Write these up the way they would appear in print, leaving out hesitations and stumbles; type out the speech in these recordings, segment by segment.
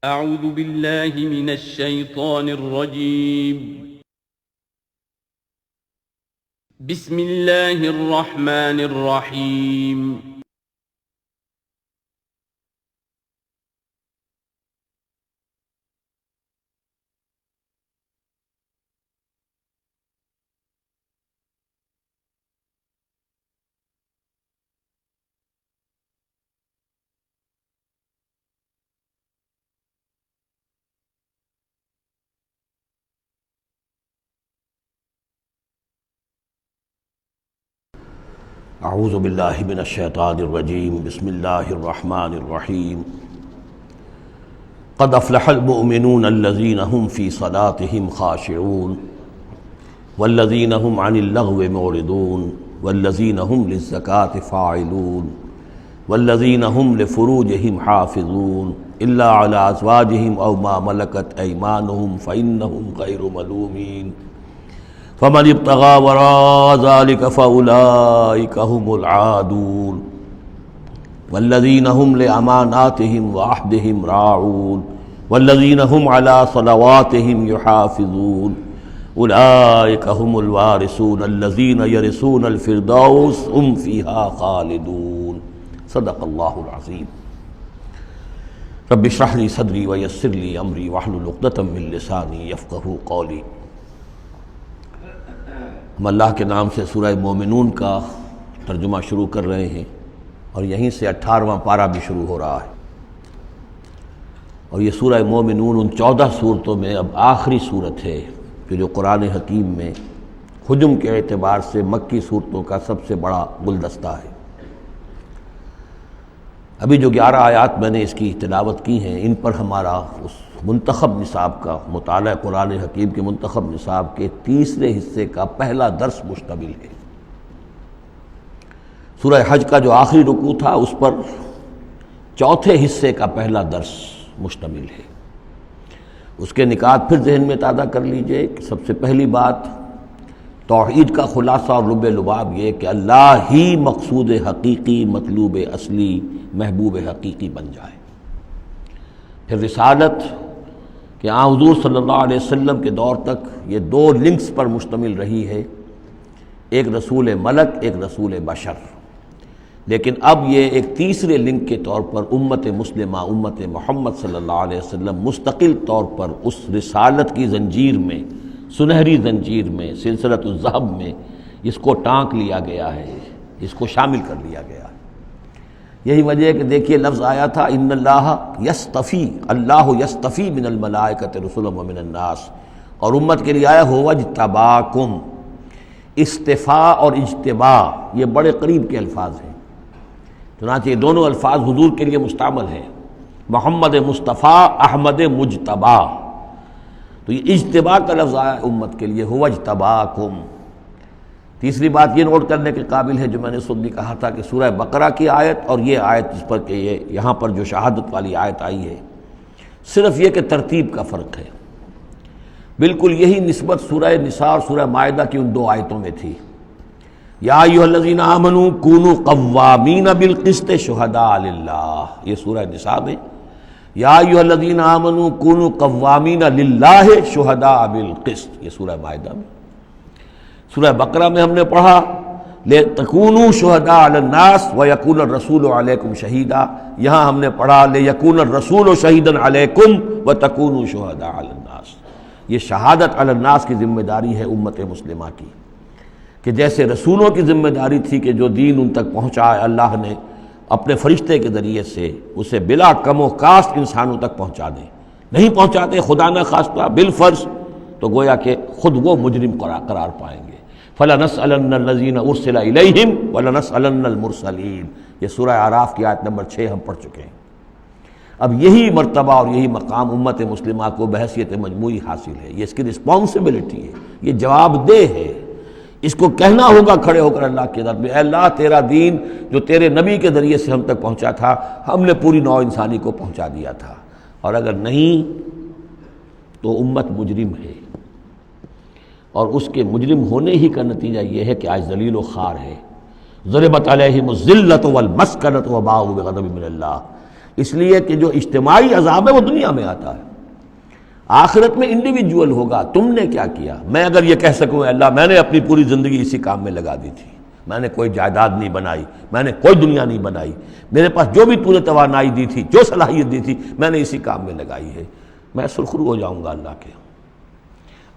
اعوذ باللہ من الشیطان الرجیم بسم اللہ الرحمن الرحیم اعوذ باللہ من الشیطان الرجیم بسم اللہ الرحمن الرحیم قد افلح المؤمنون الذین هم فی صلاتهم خاشعون والذین هم عن اللغو معرضون والذین هم للزکاة فاعلون والذین هم لفروجهم حافظون الا علی ازواجهم او ما ملکت ایمانهم فإنهم غیر ملومین فمن ابتغى وراء ذلك فأولئك هم العادون والذين هم لأماناتهم وعهدهم راعون والذين هم على صلواتهم يحافظون أولئك هم الوارثون الذين يرثون الفردوس هم فيها خالدون صدق الله العظيم رب اشرح لي صدري ويسر لي أمري واحلل عقدة من لساني يفقهوا قولي۔ ہم اللہ کے نام سے سورہ مومنون کا ترجمہ شروع کر رہے ہیں اور یہیں سے 18واں پارہ بھی شروع ہو رہا ہے، اور یہ سورہ مومنون ان 14 صورتوں میں اب آخری صورت ہے کہ جو قرآن حکیم میں حجم کے اعتبار سے مکی صورتوں کا سب سے بڑا گلدستہ ہے۔ ابھی جو 11 آیات میں نے اس کی تلاوت کی ہیں، ان پر ہمارا اس منتخب نصاب کا مطالعہ قرآن حکیم کے منتخب نصاب کے تیسرے حصے کا پہلا درس مشتمل ہے۔ سورہ حج کا جو آخری رکوع تھا اس پر چوتھے حصے کا پہلا درس مشتمل ہے۔ اس کے نکات پھر ذہن میں تازہ کر لیجئے کہ سب سے پہلی بات توحید کا خلاصہ اور لب لباب یہ کہ اللہ ہی مقصود حقیقی، مطلوب اصلی، محبوب حقیقی بن جائے۔ پھر رسالت کہ حضور صلی اللہ علیہ وسلم کے دور تک یہ 2 لنکس پر مشتمل رہی ہے، ایک رسول ملک، ایک رسول بشر، لیکن اب یہ ایک تیسرے لنک کے طور پر امت مسلمہ، امت محمد صلی اللہ علیہ وسلم مستقل طور پر اس رسالت کی زنجیر میں، سنہری زنجیر میں، سلسلۃ الذہب میں اس کو ٹانک لیا گیا ہے، اس کو شامل کر لیا گیا ہے۔ یہی وجہ ہے کہ دیکھیے لفظ آیا تھا ان اللہ یصطفی، اللہ یصطفی من الملائکۃ رسلا ومن الناس، اور امت کے لیے آیا هو اجتباکم۔ استفاء اور اجتباء یہ بڑے قریب کے الفاظ ہیں، چنانچہ یہ دونوں الفاظ حضور کے لیے مستعمل ہیں، محمد مصطفیٰ، احمد مجتبیٰ، تو یہ اجتباء کا لفظ آیا امت کے لیے هو اجتباکم۔ تیسری بات یہ نوٹ کرنے کے قابل ہے جو میں نے خود بھی کہا تھا کہ سورہ بقرہ کی آیت اور یہ آیت جس پر کہ یہ یہاں پر جو شہادت والی آیت آئی ہے، صرف یہ کہ ترتیب کا فرق ہے۔ بالکل یہی نسبت سورہ نساء اور سورہ مائدہ کی ان 2 آیتوں میں تھی۔ یا ایھا الذین آمنوا کونوا قوامین بالقسط شہداء للہ، یہ سورہ نساء میں، یا ایھا الذین آمنوا کونوا قوامین للہ شہداء بالقسط، یہ سورہ مائدہ میں۔ سورہ بقرہ میں ہم نے پڑھا لِتَكُونُوا شُهَدَاءَ عَلَى النَّاسِ وَيَكُونَ الرَّسُولُ عَلَيْكُمْ شَهِيدًا، یہاں ہم نے پڑھا لِيَكُونَ الرَّسُولُ شَهِيدًا عَلَيْكُمْ وَتَكُونُوا شُهَدَاءَ عَلَى النَّاسِ۔ یہ شہادت علی الناس کی ذمہ داری ہے امت مسلمہ کی، کہ جیسے رسولوں کی ذمہ داری تھی کہ جو دین ان تک پہنچائے اللہ نے اپنے فرشتے کے ذریعے سے اسے بلا کم و کاست انسانوں تک پہنچا دیں، نہیں پہنچاتے خدا نہ خواستہ بالفرض تو گویا کہ خود وہ مجرم قرار پائیں گے۔ فَلَنَسْأَلَنَّ الَّذِينَ أُرْسِلَ إِلَيْهِمْ وَلَنَسْأَلَنَّ الْمُرْسَلِينَ، یہ سورہ اعراف کی آیت نمبر 6 ہم پڑھ چکے ہیں۔ اب یہی مرتبہ اور یہی مقام امت مسلمہ کو بحیثیت مجموعی حاصل ہے، یہ اس کی رسپانسبلٹی ہے، یہ جواب دہ ہے، اس کو کہنا ہوگا کھڑے ہو کر اللہ کی عدالت میں، اے اللہ تیرا دین جو تیرے نبی کے ذریعے سے ہم تک پہنچا تھا، ہم نے پوری نوع انسانی کو پہنچا دیا تھا، اور اگر نہیں تو امت مجرم ہے، اور اس کے مجرم ہونے ہی کا نتیجہ یہ ہے کہ آج ذلیل و خوار ہے۔ ضربت علیہم الذلۃ والمسکنۃ وباءوا بغضب من اللہ، اس لیے کہ جو اجتماعی عذاب ہے وہ دنیا میں آتا ہے، آخرت میں انڈیویجول ہوگا تم نے کیا کیا۔ میں اگر یہ کہہ سکوں اللہ میں نے اپنی پوری زندگی اسی کام میں لگا دی تھی، میں نے کوئی جائیداد نہیں بنائی، میں نے کوئی دنیا نہیں بنائی، میرے پاس جو بھی تو نے توانائی دی تھی، جو صلاحیت دی تھی، میں نے اسی کام میں لگائی ہے، میں سرخرو ہو جاؤں گا اللہ کے۔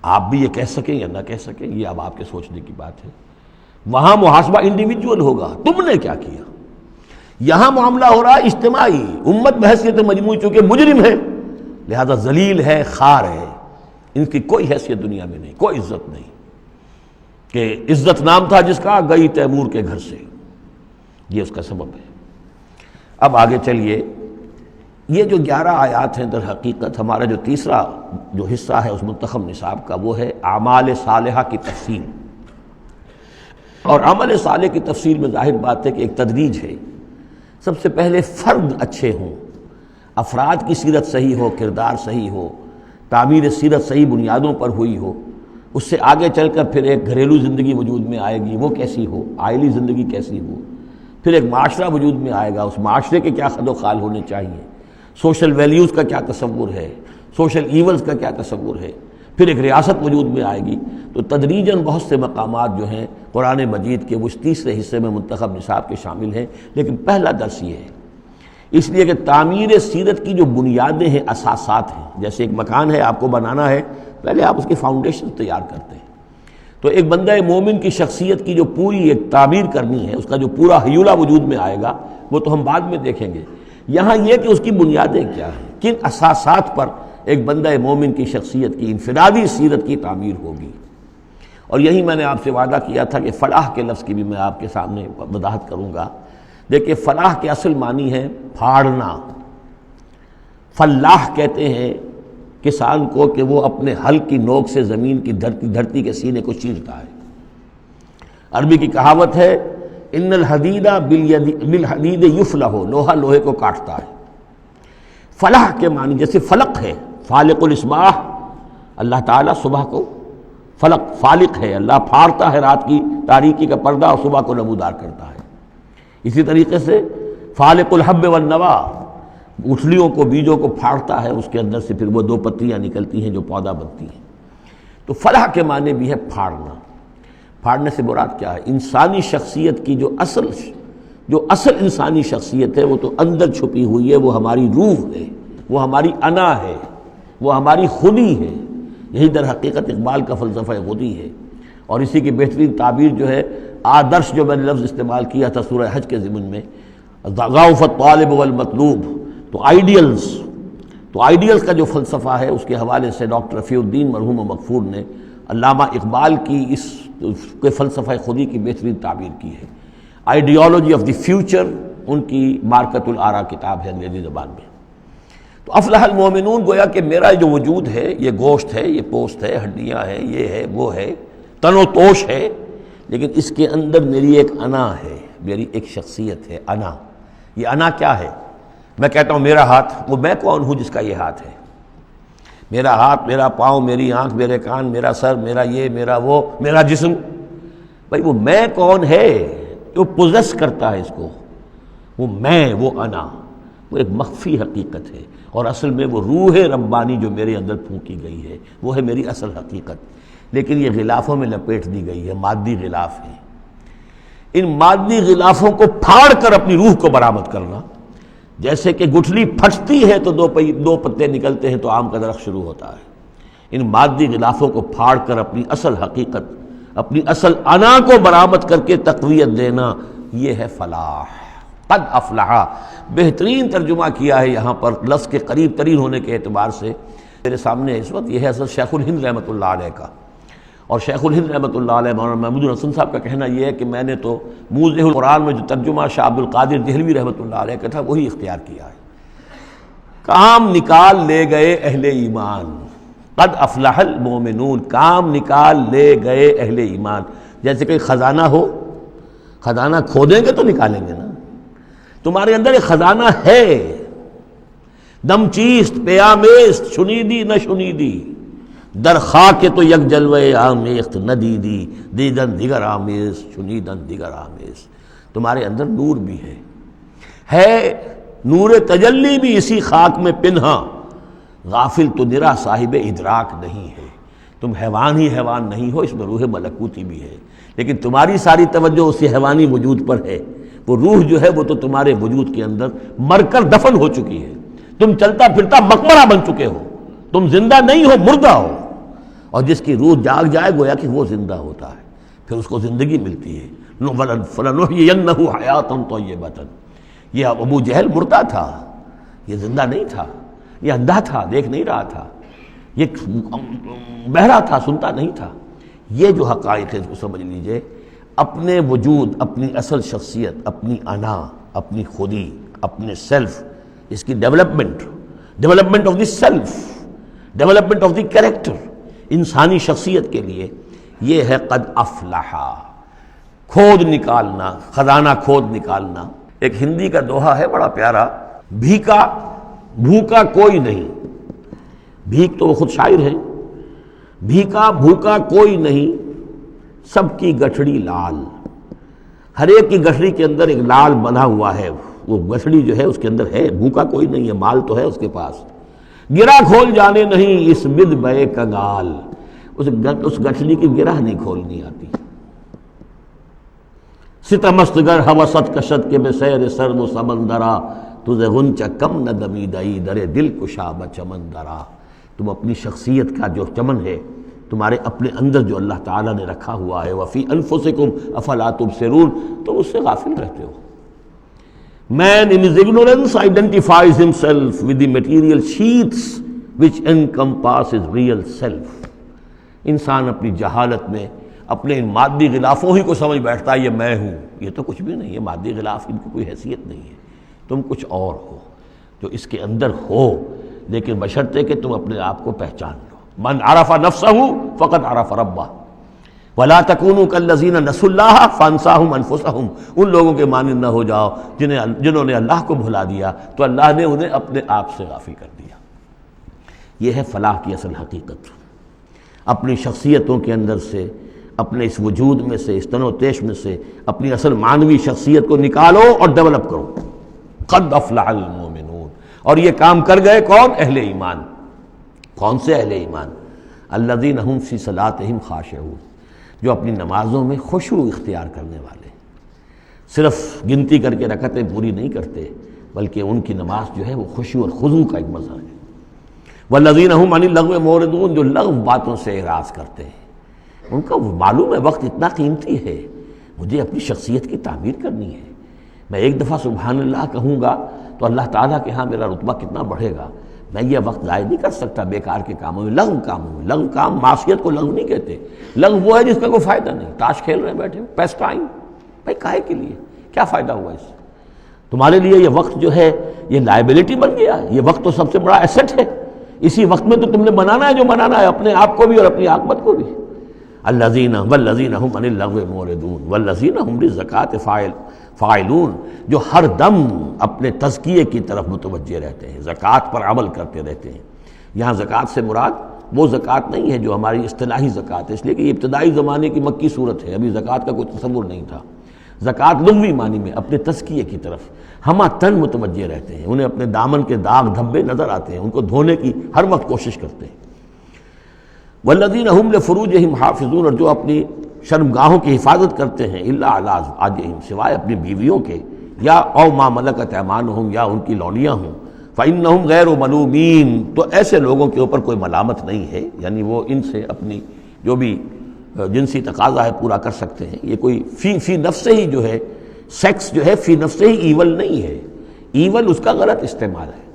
آپ بھی یہ کہہ سکیں یا نہ کہہ سکیں یہ اب آپ کے سوچنے کی بات ہے۔ وہاں محاسبہ انڈیویجول ہوگا، تم نے کیا کیا۔ یہاں معاملہ ہو رہا ہے اجتماعی، امت بحیثیت مجموعی چونکہ مجرم ہے لہذا ذلیل ہے، خار ہے، ان کی کوئی حیثیت دنیا میں نہیں، کوئی عزت نہیں، کہ عزت نام تھا جس کا گئی تیمور کے گھر سے، یہ اس کا سبب ہے۔ اب آگے چلیے، یہ جو 11 آیات ہیں در حقیقت ہمارا جو تیسرا جو حصہ ہے اس منتخب نصاب کا وہ ہے اعمال صالحہ کی تفصیل۔ اور عمل صالح کی تفصیل میں ظاہر بات ہے کہ ایک تدریج ہے۔ سب سے پہلے فرد اچھے ہوں، افراد کی سیرت صحیح ہو، کردار صحیح ہو، تعمیر سیرت صحیح بنیادوں پر ہوئی ہو، اس سے آگے چل کر پھر ایک گھریلو زندگی وجود میں آئے گی، وہ کیسی ہو، عائلی زندگی کیسی ہو، پھر ایک معاشرہ وجود میں آئے گا، اس معاشرے کے کیا خد و خال ہونے چاہیے، سوشل ویلیوز کا کیا تصور ہے، سوشل ایونز کا کیا تصور ہے، پھر ایک ریاست وجود میں آئے گی۔ تو تدریجاً بہت سے مقامات جو ہیں قرآن مجید کے وہ اس تیسرے حصے میں منتخب نصاب کے شامل ہیں، لیکن پہلا درس یہ ہے اس لیے کہ تعمیر سیرت کی جو بنیادیں ہیں، اساسات ہیں، جیسے ایک مکان ہے آپ کو بنانا ہے پہلے آپ اس کی فاؤنڈیشن تیار کرتے ہیں، تو ایک بندہ مومن کی شخصیت کی جو پوری ایک تعمیر کرنی ہے، اس کا جو پورا حیولہ وجود میں آئے گا وہ تو ہم بعد میں دیکھیں گے۔ یہاں یہ کہ اس کی بنیادیں کیا ہیں، کن اساسات پر ایک بندہ مومن کی شخصیت کی انفرادی سیرت کی تعمیر ہوگی۔ اور یہی میں نے آپ سے وعدہ کیا تھا کہ فلاح کے لفظ کی بھی میں آپ کے سامنے وضاحت کروں گا۔ دیکھیں فلاح کے اصل معنی ہے پھاڑنا۔ فلاح کہتے ہیں کسان کو کہ وہ اپنے ہل کی نوک سے زمین کی دھرتی کے سینے کو چیرتا ہے۔ عربی کی کہاوت ہے ان الحدید بالحدید یفلح، لوہا لوہے کو کاٹتا ہے۔ فلاح کے معنی جیسے فلق ہے، فالق الاسباح، اللہ تعالیٰ صبح کو فلق فالق ہے، اللہ پھاڑتا ہے رات کی تاریکی کا پردہ اور صبح کو نمودار کرتا ہے۔ اسی طریقے سے فالق الحب والنوا، گٹھلیوں کو بیجوں کو پھاڑتا ہے، اس کے اندر سے پھر وہ 2 پتیاں نکلتی ہیں جو پودا بنتی ہیں۔ تو فلاح کے معنی بھی ہے پھاڑنا۔ پھاڑنے سے مراد کیا ہے؟ انسانی شخصیت کی جو اصل انسانی شخصیت ہے وہ تو اندر چھپی ہوئی ہے، وہ ہماری روح ہے، وہ ہماری انا ہے، وہ ہماری خودی ہے۔ یہی در حقیقت اقبال کا فلسفہ خودی ہے، اور اسی کی بہترین تعبیر جو ہے آدرش جو میں نے لفظ استعمال کیا تھا سورہ حج کے ضمن میں، ضعف الطالب والمطلوب، تو آئیڈیلز کا جو فلسفہ ہے اس کے حوالے سے ڈاکٹر رفیع الدین مرحوم و مغفور نے علامہ اقبال کی اس کے فلسفہ خودی کی بہترین تعبیر کی ہے۔ آئیڈیالوجی آف دی فیوچر ان کی مارکت الآراء کتاب ہے انگریزی زبان میں۔ تو افلح المومنون گویا کہ میرا جو وجود ہے یہ گوشت ہے، یہ پوست ہے، ہڈیاں ہیں، یہ ہے، وہ ہے، تن و توش ہے، لیکن اس کے اندر میری ایک انا ہے، میری ایک شخصیت ہے، انا۔ یہ انا کیا ہے؟ میں کہتا ہوں میرا ہاتھ، وہ میں کون ہوں جس کا یہ ہاتھ ہے؟ میرا ہاتھ، میرا پاؤں، میری آنکھ، میرے کان، میرا سر، میرا یہ، میرا وہ، میرا جسم، بھائی وہ میں کون ہے جو پوزیس کرتا ہے اس کو؟ وہ میں، وہ انا، وہ ایک مخفی حقیقت ہے، اور اصل میں وہ روح ربانی جو میرے اندر پھونکی گئی ہے وہ ہے میری اصل حقیقت، لیکن یہ غلافوں میں لپیٹ دی گئی ہے، مادی غلاف ہے۔ ان مادی غلافوں کو پھاڑ کر اپنی روح کو برآمد کرنا، جیسے کہ گٹھلی پھٹتی ہے تو 2 پتے نکلتے ہیں تو آم کا درخت شروع ہوتا ہے، ان مادی غلافوں کو پھاڑ کر اپنی اصل حقیقت، اپنی اصل انا کو برآمد کر کے تقویت دینا، یہ ہے فلاح۔ قد افلح، بہترین ترجمہ کیا ہے یہاں پر لفظ کے قریب ترین ہونے کے اعتبار سے میرے سامنے اس وقت، یہ ہے حضرت شیخ الہند رحمۃ اللہ علیہ کا۔ اور شیخ الہند رحمۃ اللہ علیہ مولانا محمود الحسن صاحب کا کہنا یہ ہے کہ میں نے تو موضح القرآن میں جو ترجمہ شاہ عبد القادر دہلوی رحمۃ اللہ علیہ کا تھا وہی اختیار کیا ہے۔ کام نکال لے گئے اہل ایمان، قد افلح المومنون، کام نکال لے گئے اہل ایمان۔ جیسے کہ خزانہ ہو، خزانہ کھودیں گے تو نکالیں گے نا، تمہارے اندر ایک خزانہ ہے، دم چیست پیامیست، شنیدی نہ شنیدی، در خاک تو یک جلوہ آمیخت ندیدی، دیدن دیگر آمیز، شنیدن دیگر آمیز۔ تمہارے اندر نور بھی ہے نور تجلی بھی اسی خاک میں پنہا، غافل تو نرا صاحب ادراک نہیں ہے۔ تم حیوان ہی حیوان نہیں ہو، اس میں روح ملکوتی بھی ہے، لیکن تمہاری ساری توجہ اسی حیوانی وجود پر ہے۔ وہ روح جو ہے وہ تو تمہارے وجود کے اندر مر کر دفن ہو چکی ہے، تم چلتا پھرتا مقبرہ بن چکے ہو، تم زندہ نہیں ہو، مردہ ہو۔ اور جس کی روح جاگ جائے گویا کہ وہ زندہ ہوتا ہے، پھر اس کو زندگی ملتی ہے۔ فَلَنُحْيِيَنَّهُ حَيَاةً طَيِّبَةً۔ یہ ابو جہل مردہ تھا، یہ زندہ نہیں تھا، یہ اندھا تھا، دیکھ نہیں رہا تھا، یہ بہرا تھا، سنتا نہیں تھا۔ یہ جو حقائق ہے اس کو سمجھ لیجئے، اپنے وجود، اپنی اصل شخصیت، اپنی انا، اپنی خودی، اپنے سیلف، اس کی development of the self, development of the character, انسانی شخصیت کے لیے یہ ہے قد افلحا، کھود نکالنا، خزانہ کھود نکالنا۔ ایک ہندی کا دوہا ہے بڑا پیارا، بھوکا کوئی نہیں، بھیک تو وہ خود شاعر ہے، بھیکا بھوکا کوئی نہیں، سب کی گٹھڑی لال۔ ہر ایک کی گٹھڑی کے اندر ایک لال بندھا ہوا ہے، وہ گٹھڑی جو ہے اس کے اندر ہے، بھوکا کوئی نہیں ہے، مال تو ہے اس کے پاس۔ گرہ کھول جانے نہیں اس بد بے کنگال، اس گٹھڑی کی گرہ نہیں کھولنی آتی۔ ستمست گر ہوست کشت کے بے سیر سرد و سمندرا، تجھے غنچہ کم نہ دمیدئی درے دل کشا بچمندرا۔ تم اپنی شخصیت کا جو چمن ہے تمہارے اپنے اندر جو اللہ تعالیٰ نے رکھا ہوا ہے، وفی انفسکم افلا تبصرون، تم اس سے غافل رہتے ہو۔ Man in his ignorance identifies himself with the material sheaths which encompass his real self۔ انسان اپنی جہالت میں اپنے ان مادی غلافوں ہی کو سمجھ بیٹھتا ہے یہ میں ہوں، یہ تو کچھ بھی نہیں ہے، مادی غلاف ان کی کوئی حیثیت نہیں ہے، تم کچھ اور ہو جو اس کے اندر ہو، لیکن بشرطے کہ تم اپنے آپ کو پہچان لو۔ من عرف نفسہ فقد عرف ربہ ولا تکونوا کالذین نسوا اللہ فانساہم انفسہم۔ ان لوگوں کے مانند نہ ہو جاؤ جنہوں نے اللہ کو بھلا دیا تو اللہ نے انہیں اپنے آپ سے غافل کر دیا۔ یہ ہے فلاح کی اصل حقیقت۔ اپنی شخصیتوں کے اندر سے، اپنے اس وجود میں سے، اس تن و تیش میں سے اپنی اصل معنوی شخصیت کو نکالو اور ڈیولپ کرو۔ قد افلح المؤمنون۔ اور یہ کام کر گئے کون؟ اہل ایمان۔ کون سے اہل ایمان؟ الذین هم فی صلاتہم خاشعون، جو اپنی نمازوں میں خشوع اختیار کرنے والے، صرف گنتی کر کے رکعتیں پوری نہیں کرتے بلکہ ان کی نماز جو ہے وہ خشوع اور خضوع کا ایک مظہر ہے۔ والذین هم عن اللغو معرضون، جو لغو باتوں سے اعراض کرتے ہیں، ان کا معلوم ہے وقت اتنا قیمتی ہے، مجھے اپنی شخصیت کی تعمیر کرنی ہے، میں ایک دفعہ سبحان اللہ کہوں گا تو اللہ تعالیٰ کے ہاں میرا رتبہ کتنا بڑھے گا، میں یہ وقت ضائع نہیں کر سکتا بیکار کے کاموں میں، لغو کاموں میں۔ لغو کام، معصیت کو لغو نہیں کہتے، لغو وہ ہے جس کا کوئی فائدہ نہیں، تاش کھیل رہے بیٹھے پیس ٹائم، بھائی کاہے کے لیے، کیا فائدہ ہوا اس سے؟ تمہارے لیے یہ وقت جو ہے یہ لائبلٹی بن گیا، یہ وقت تو سب سے بڑا ایسٹ ہے، اسی وقت میں تو تم نے بنانا ہے جو بنانا ہے، اپنے آپ کو بھی اور اپنی عاقبت کو بھی۔ الذین والذین هم عن اللغو معرضون والذین هم للزکاة فاعلون، جو ہر دم اپنے تزکیے کی طرف متوجہ رہتے ہیں، زکوٰۃ پر عمل کرتے رہتے ہیں۔ یہاں زکوٰۃ سے مراد وہ زکوٰۃ نہیں ہے جو ہماری اصطلاحی زکوٰۃ ہے، اس لیے کہ یہ ابتدائی زمانے کی مکی صورت ہے، ابھی زکوٰۃ کا کوئی تصور نہیں تھا۔ زکوٰۃ لغوی معنی میں اپنے تزکیے کی طرف ہمہ تن متوجہ رہتے ہیں، انہیں اپنے دامن کے داغ دھبے نظر آتے ہیں، ان کو دھونے کی ہر وقت کوشش کرتے ہیں۔ والذین هم لفروجہم حافظون، اور جو اپنی شرمگاہوں کی حفاظت کرتے ہیں، الا علی ازواجہم، سوائے اپنی بیویوں کے، یا او ما ملکت ایمانہم، یا ان کی لونیاں ہوں، فإنہم غیر ملومین، تو ایسے لوگوں کے اوپر کوئی ملامت نہیں ہے، یعنی وہ ان سے اپنی جو بھی جنسی تقاضا ہے پورا کر سکتے ہیں۔ یہ کوئی فی نفس ہی جو ہے، سیکس جو ہے فی نفس ہی ایول نہیں ہے، ایول اس کا غلط استعمال ہے۔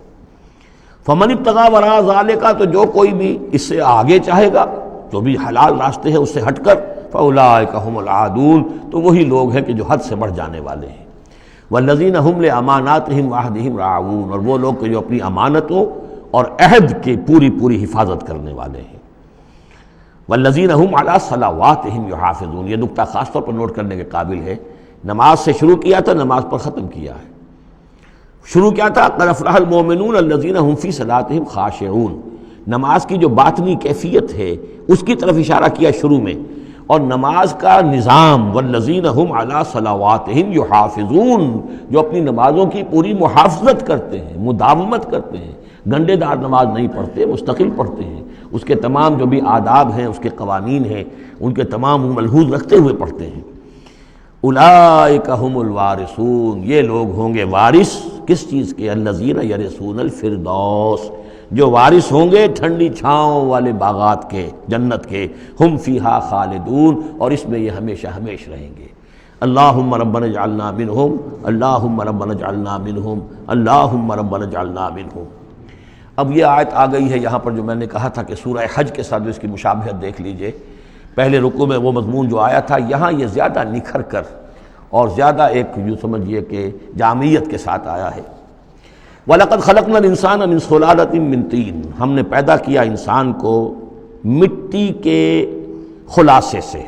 فمن ابتغى وراء ذلك، تو جو کوئی بھی اس سے آگے چاہے گا، جو بھی حلال راستے ہیں اس سے ہٹ کر، فاولئک هم العادون، تو وہی لوگ ہیں کہ جو حد سے بڑھ جانے والے ہیں۔ والذین هم لاماناتهم وعهدهم راعون، اور وہ لوگ کہ جو اپنی امانتوں اور عہد کی پوری حفاظت کرنے والے ہیں۔ والذین هم علی صلواتهم یحافظون، یہ نقطہ خاص طور پر نوٹ کرنے کے قابل ہے، نماز سے شروع کیا تھا، نماز پر ختم کیا ہے۔ شروع کیا تھا قد افلح المؤمنون الذین هم فی صلاتهم خاشعون، نماز کی جو باطنی کیفیت ہے اس کی طرف اشارہ کیا شروع میں، اور نماز کا نظام، والذین هم علی صلواتہم یحافظون، جو اپنی نمازوں کی پوری محافظت کرتے ہیں، مداومت کرتے ہیں، گنڈے دار نماز نہیں پڑھتے، مستقل پڑھتے ہیں، اس کے تمام جو بھی آداب ہیں، اس کے قوانین ہیں، ان کے تمام ملحوظ رکھتے ہوئے پڑھتے ہیں۔ اولئک هم الوارثون، یہ لوگ ہوں گے وارث کس چیز کے؟ الذین یرثون الفردوس، جو وارث ہوں گے ٹھنڈی چھاؤں والے باغات کے، جنت کے، ہم فیہا خالدون، اور اس میں یہ ہمیشہ ہمیش رہیں گے۔ اللہم ربنا اجعلنا منہم، اللہم ربنا اجعلنا منہم، اللہم ربنا اجعلنا منہم۔ اب یہ آیت آ گئی ہے یہاں پر جو میں نے کہا تھا کہ سورہ حج کے ساتھ جو اس کی مشابہت دیکھ لیجئے، پہلے رکوع میں وہ مضمون جو آیا تھا، یہاں یہ زیادہ نکھر کر اور زیادہ ایک یوں سمجھیے کہ جامعیت کے ساتھ آیا ہے۔ وَلَقَدْ خَلَقْنَا الْإِنسَانَ مِنْ صُلَالَةٍ مِّن طِينٍ، ہم نے پیدا کیا انسان کو مٹی کے خلاصے سے۔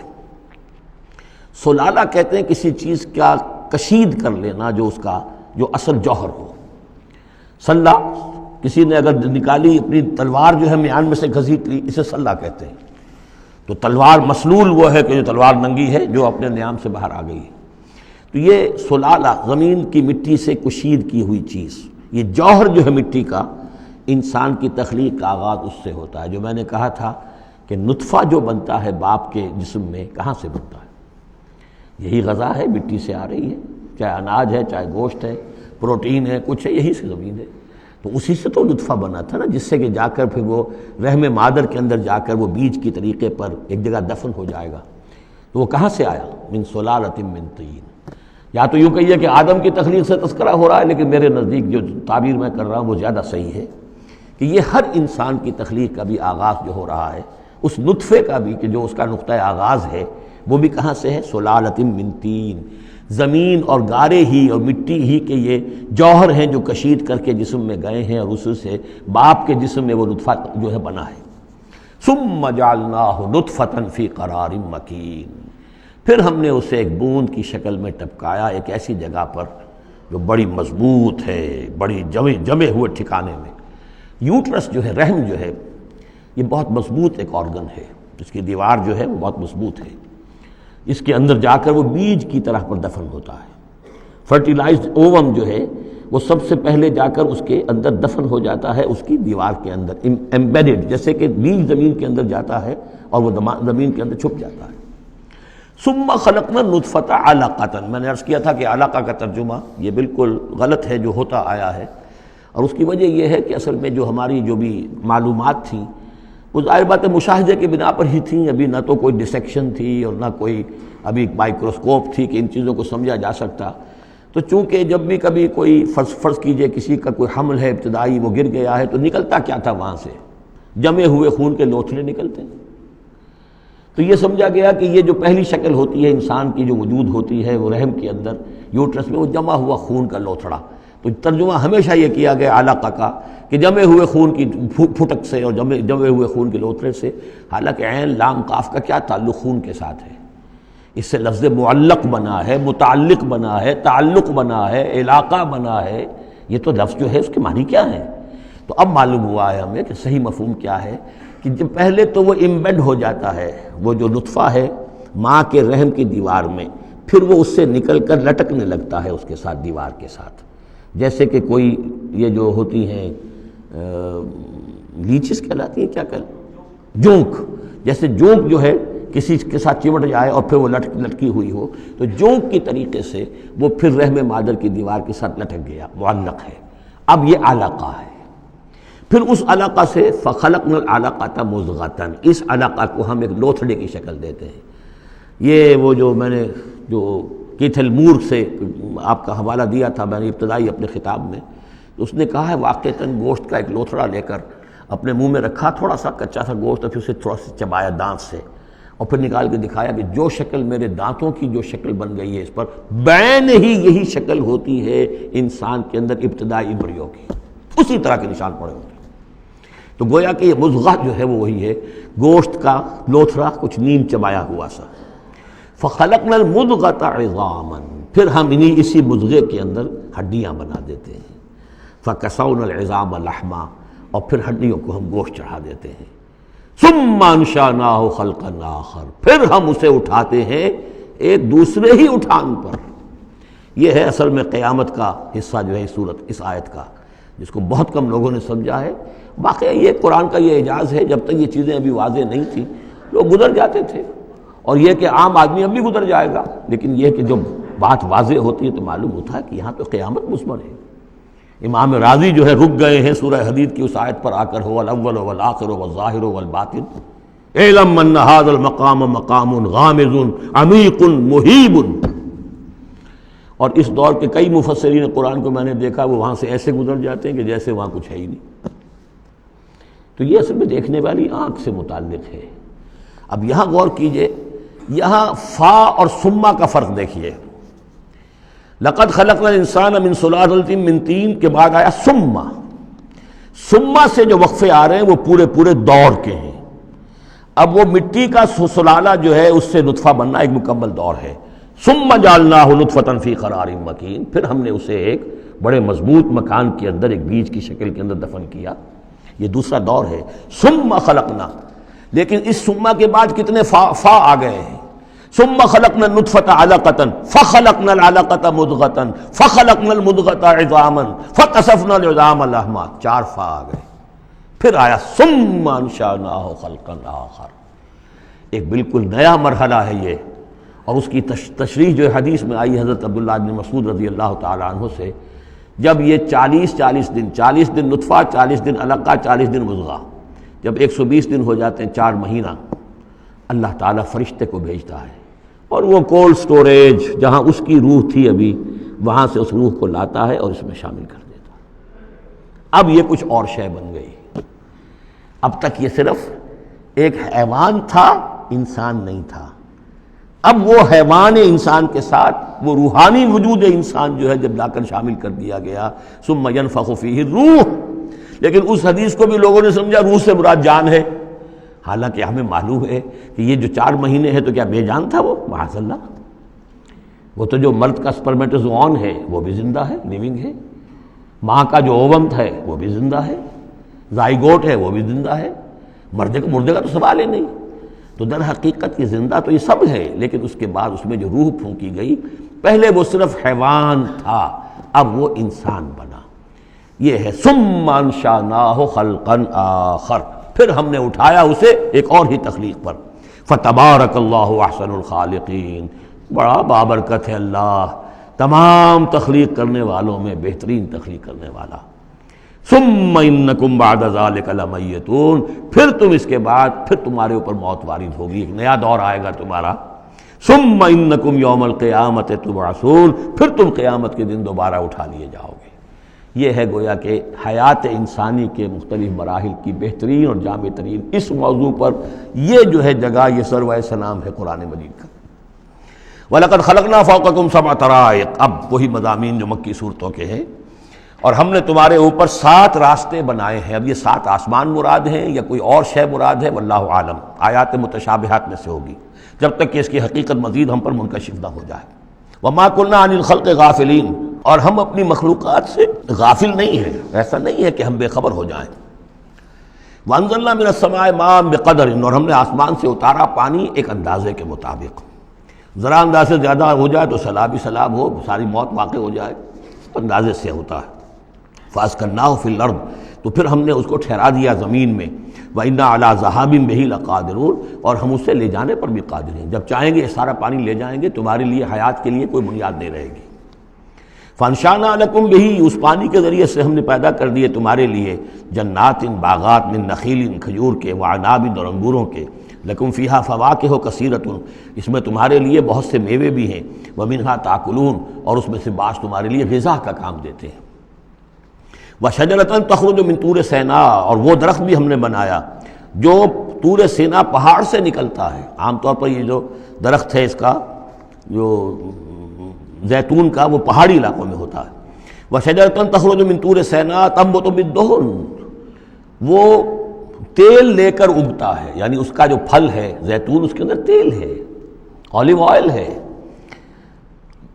سلالہ کہتے ہیں کسی چیز کا کشید کر لینا، جو اس کا جو اصل جوہر ہو۔ سلہ، کسی نے اگر نکالی اپنی تلوار جو ہے میان میں سے گھسیٹ لی، اسے سلہ کہتے ہیں۔ تو تلوار مسلول وہ ہے کہ جو تلوار ننگی ہے، جو اپنے نیام سے باہر آ گئی ہے۔ تو یہ سلالہ زمین کی مٹی سے کشید کی ہوئی چیز، یہ جوہر جو ہے مٹی کا، انسان کی تخلیق کا آغاز اس سے ہوتا ہے۔ جو میں نے کہا تھا کہ نطفہ جو بنتا ہے باپ کے جسم میں، کہاں سے بنتا ہے؟ یہی غذا ہے، مٹی سے آ رہی ہے، چاہے اناج ہے، چاہے گوشت ہے، پروٹین ہے، کچھ ہے، یہی سے زمین ہے۔ تو اسی سے تو نطفہ بنا تھا نا، جس سے کہ جا کر پھر وہ رحم مادر کے اندر جا کر وہ بیج کی طریقے پر ایک جگہ دفن ہو جائے گا۔ تو وہ کہاں سے آیا؟ من صلالۃ من طین۔ یا تو یوں کہیے کہ آدم کی تخلیق سے تذکرہ ہو رہا ہے، لیکن میرے نزدیک جو تعبیر میں کر رہا ہوں وہ زیادہ صحیح ہے کہ یہ ہر انسان کی تخلیق کا بھی آغاز جو ہو رہا ہے، اس نطفے کا بھی کہ جو اس کا نقطہ آغاز ہے، وہ بھی کہاں سے ہے؟ صلالۃ من طین۔ زمین اور گارے ہی اور مٹی ہی کے یہ جوہر ہیں جو کشید کر کے جسم میں گئے ہیں، اور اس سے باپ کے جسم میں وہ نطفہ جو ہے بنا ہے۔ ثم جعلناہ نطفۃ فی قرار مکین، پھر ہم نے اسے ایک بوند کی شکل میں ٹپکایا ایک ایسی جگہ پر جو بڑی مضبوط ہے، بڑی جمے ہوئے ٹھکانے میں۔ یوٹرس جو ہے، رحم جو ہے، یہ بہت مضبوط ایک آرگن ہے، اس کی دیوار جو ہے وہ بہت مضبوط ہے۔ اس کے اندر جا کر وہ بیج کی طرح پر دفن ہوتا ہے۔ فرٹیلائزڈ اووم جو ہے وہ سب سے پہلے جا کر اس کے اندر دفن ہو جاتا ہے، اس کی دیوار کے اندر ایمبیڈڈ، جیسے کہ بیج زمین کے اندر جاتا ہے اور وہ زمین کے اندر چھپ جاتا ہے۔ ثم خلقنا النطفۃ علقۃ، میں نے عرض کیا تھا کہ علقہ کا ترجمہ یہ بالکل غلط ہے جو ہوتا آیا ہے، اور اس کی وجہ یہ ہے کہ اصل میں جو ہماری جو بھی معلومات تھیں وہ ظاہر بات ہے مشاہدے کی بنا پر ہی تھیں، ابھی نہ تو کوئی ڈسیکشن تھی اور نہ کوئی ابھی مائکروسکوپ تھی کہ ان چیزوں کو سمجھا جا سکتا۔ تو چونکہ جب بھی کبھی کوئی فرض کیجئے کسی کا کوئی حمل ہے ابتدائی، وہ گر گیا ہے، تو نکلتا کیا تھا وہاں سے؟ جمے ہوئے خون کے لوتھڑے نکلتے ہیں۔ تو یہ سمجھا گیا کہ یہ جو پہلی شکل ہوتی ہے انسان کی جو وجود ہوتی ہے وہ رحم کے اندر یوٹرس میں، وہ جمع ہوا خون کا لوتھڑا۔ تو ترجمہ ہمیشہ یہ کیا گیا علقہ کا کہ جمے ہوئے خون کی پھٹک سے اور جمے ہوئے خون کے لوتھڑے سے، حالانکہ عین لام قاف کا کیا تعلق خون کے ساتھ ہے؟ اس سے لفظ معلق بنا ہے، متعلق بنا ہے، تعلق بنا ہے، علاقہ بنا ہے۔ یہ تو لفظ جو ہے اس کے معنی کیا ہے؟ تو اب معلوم ہوا ہے ہمیں کہ صحیح مفہوم کیا ہے، کہ جب پہلے تو وہ امبیڈ ہو جاتا ہے، وہ جو نطفہ ہے ماں کے رحم کی دیوار میں، پھر وہ اس سے نکل کر لٹکنے لگتا ہے اس کے ساتھ، دیوار کے ساتھ، جیسے کہ کوئی یہ جو ہوتی ہیں لیچز کہلاتی ہیں، کیا جونک، جیسے جونک جو ہے کسی کے ساتھ چمٹ جائے اور پھر وہ لٹکی ہوئی ہو، تو جونک کی طریقے سے وہ پھر رحم مادر کی دیوار کے ساتھ لٹک گیا، معلق ہے۔ اب یہ علقہ ہے۔ پھر اس علقہ سے فخلقنا العلقۃ مضغۃ، اس علقہ کو ہم ایک لوتھڑے کی شکل دیتے ہیں۔ یہ وہ جو میں نے جو کیتھل مور سے آپ کا حوالہ دیا تھا میں نے ابتدائی اپنے خطاب میں، اس نے کہا ہے واقعتاً گوشت کا ایک لوتھڑا لے کر اپنے منہ میں رکھا، تھوڑا سا کچا سا گوشت، اور پھر اسے تھوڑا سا چبایا دانت سے، اور پھر نکال کے دکھایا کہ جو شکل میرے دانتوں کی جو شکل بن گئی ہے اس پر بین ہی یہی شکل ہوتی ہے انسان کے اندر ابتدائی امبریو کی، اسی طرح کے نشان پڑے ہوتے ہیں۔ تو گویا کہ یہ مضغہ جو ہے وہ وہی ہے، گوشت کا لوتھڑا کچھ نیم چبایا ہوا سا۔ فخلقنا المضغۃ عظاما، پھر ہم اسی مضغے کے اندر ہڈیاں بنا دیتے ہیں۔ فکسونا العظام لحما، اور پھر ہڈیوں کو ہم گوشت چڑھا دیتے ہیں۔ ثم انشأناہ خلقا آخر، پھر ہم اسے اٹھاتے ہیں ایک دوسرے ہی اٹھان پر۔ یہ ہے اصل میں قیامت کا حصہ جو ہے اس آیت کا، جس کو بہت کم لوگوں نے سمجھا ہے۔ واقعہ یہ قرآن کا یہ اعجاز ہے، جب تک یہ چیزیں ابھی واضح نہیں تھیں لوگ گزر جاتے تھے، اور یہ کہ عام آدمی اب بھی گزر جائے گا، لیکن یہ کہ جب بات واضح ہوتی ہے تو معلوم ہوتا ہے کہ یہاں تو قیامت مثمر ہے۔ امام راضی جو ہے رک گئے ہیں سورہ حدید کی اس آیت پر آ کر، هو الاول والآخر والظاہر والباطن اعلم ان هذا المقام مقام غامض عمیق مہیب۔ اور اس دور کے کئی مفسرین قرآن کو میں نے دیکھا، وہ وہاں سے ایسے گزر جاتے ہیں کہ جیسے وہاں کچھ ہے ہی نہیں۔ تو یہ اصل میں دیکھنے والی آنکھ سے متعلق ہے۔ اب یہاں غور کیجئے، یہاں فا اور ثم کا فرق دیکھیے۔ لقد خلقنا الانسان من سلالۃ من طین کے بعد آیا ثم سے جو وقفے آ رہے ہیں وہ پورے دور کے ہیں۔ اب وہ مٹی کا سلالہ جو ہے اس سے نطفہ بننا ایک مکمل دور ہے۔ ثم جعلناہ نطفۃ فی قرار مکین، پھر ہم نے اسے ایک بڑے مضبوط مکان کے اندر ایک بیج کی شکل کے اندر دفن کیا۔ یہ دوسرا دور ہے۔ ثم خلقنا، لیکن اس ثم کے بعد کتنے فا آ گئے ہیں۔ ثم خلقنا النطفۃ علقۃ فخلقنا العلقۃ مضغۃ فخلقنا المضغۃ عظاما فکسونا العظام لحما، 4 فا آ گئے۔ پھر آیا ثم انشأناہ خلقا آخر، ایک بالکل نیا مرحلہ ہے یہ۔ اور اس کی تشریح جو حدیث میں آئی حضرت عبداللہ بن مسعود رضی اللہ تعالیٰ عنہ سے، جب یہ 40 دن نطفہ، 40 دن علقہ، 40 دن مضغہ، جب 120 دن ہو جاتے ہیں، 4 مہینہ، اللہ تعالیٰ فرشتے کو بھیجتا ہے، اور وہ کولڈ سٹوریج جہاں اس کی روح تھی ابھی، وہاں سے اس روح کو لاتا ہے اور اس میں شامل کر دیتا ہے۔ اب یہ کچھ اور شے بن گئی۔ اب تک یہ صرف ایک حیوان تھا، انسان نہیں تھا۔ اب وہ حیوان انسان کے ساتھ وہ روحانی وجود انسان جو ہے جب لا کر شامل کر دیا گیا، ثم ينفخ فیہ الروح۔ لیکن اس حدیث کو بھی لوگوں نے سمجھا روح سے مراد جان ہے، حالانکہ ہمیں معلوم ہے کہ یہ جو 4 مہینے ہے تو کیا بے جان تھا وہ؟ معاذ اللہ، وہ تو جو مرد کا سپرمیٹوزوون ہے وہ بھی زندہ ہے، لیونگ ہے، ماں کا جو اووم ہے وہ بھی زندہ ہے، زائگوٹ ہے وہ بھی زندہ ہے، مردے کا تو سوال ہی نہیں۔ تو در حقیقت یہ زندہ تو یہ سب ہے، لیکن اس کے بعد اس میں جو روح پھونکی گئی، پہلے وہ صرف حیوان تھا، اب وہ انسان بنا۔ یہ ہے ثم انشأناہ خلقا آخر، پھر ہم نے اٹھایا اسے ایک اور ہی تخلیق پر۔ فتبارک اللہ احسن الخالقین، بڑا بابرکت ہے اللہ تمام تخلیق کرنے والوں میں بہترین تخلیق کرنے والا۔ ثم انکم بعد ذلک لمیتون، پھر تم اس کے بعد پھر تمہارے اوپر موت وارد ہوگی، ایک نیا دور آئے گا تمہارا۔ ثم انکم یوم القیامۃ تبعثون، پھر تم قیامت کے دن دوبارہ اٹھا لیے جاؤ گے۔ یہ ہے گویا کہ حیات انسانی کے مختلف مراحل کی بہترین اور جامع ترین اس موضوع پر یہ جو ہے جگہ، یہ سروۂ سلام ہے قرآن مجید کا۔ وَلَقَدْ خَلَقْنَا فَوْقَكُمْ سَبْعَ طَرَائِقَ، اب وہی مضامین جو مکی صورتوں کے ہیں۔ اور ہم نے تمہارے اوپر 7 راستے بنائے ہیں۔ اب یہ 7 آسمان مراد ہیں یا کوئی اور شے مراد ہے، واللہ عالم، آیات متشابہات میں سے ہوگی، جب تک کہ اس کی حقیقت مزید ہم پر منکشف نہ ہو جائے۔ وَمَا كُنَّا عَنِ الْخَلْقِ غَافِلِينَ، اور ہم اپنی مخلوقات سے غافل نہیں ہیں، ایسا نہیں ہے کہ ہم بے خبر ہو جائیں۔ وَأَنزَلْنَا مِنَ السَّمَاءِ مَاءً بِقَدَرٍ، اور ہم نے آسمان سے اتارا پانی ایک اندازے کے مطابق، ذرا اندازے زیادہ ہو جائے تو سیلاب ہی سیلاب ہو، ساری موت واقع ہو جائے، اندازے سے ہوتا ہے۔ فَأَسْكَنَّاهُ فِي الْأَرْضِ، تو پھر ہم نے اس کو ٹھہرا دیا زمین میں۔ وَإِنَّا عَلَىٰ ذَهَابٍ بِهِ لَقَادِرُونَ، اور ہم اسے لے جانے پر بھی قادر ہیں، جب چاہیں گے یہ سارا پانی لے جائیں گے، تمہارے لیے حیات کے لیے کوئی بنیاد نہیں رہے گی۔ فَأَنشَأْنَا لَكُمْ بِهِ، اس پانی کے ذریعے سے ہم نے پیدا کر دیے تمہارے لیے جنات، باغات، من نخیل، کھجور کے، وعناب، اور انگوروں کے، لکم فیہا فواکہ کثیرۃ، اس میں تمہارے لیے بہت سے میوے بھی ہیں، ومنہا تاکلون، اور اس میں سے بعض تمہارے لیے غذا کا کام دیتے ہیں۔ وشجرۃ تخرج من طور سینا، اور وہ درخت بھی ہم نے بنایا جو طور سینا پہاڑ سے نکلتا ہے۔ عام طور پر یہ جو درخت ہے اس کا جو زیتون کا، وہ پہاڑی علاقوں میں ہوتا ہے۔ وشجرۃ تخرج من طور سینا تنبت بالدہن، وہ تیل لے کر اگتا ہے، یعنی اس کا جو پھل ہے زیتون، اس کے اندر تیل ہے، اولیو آئل ہے۔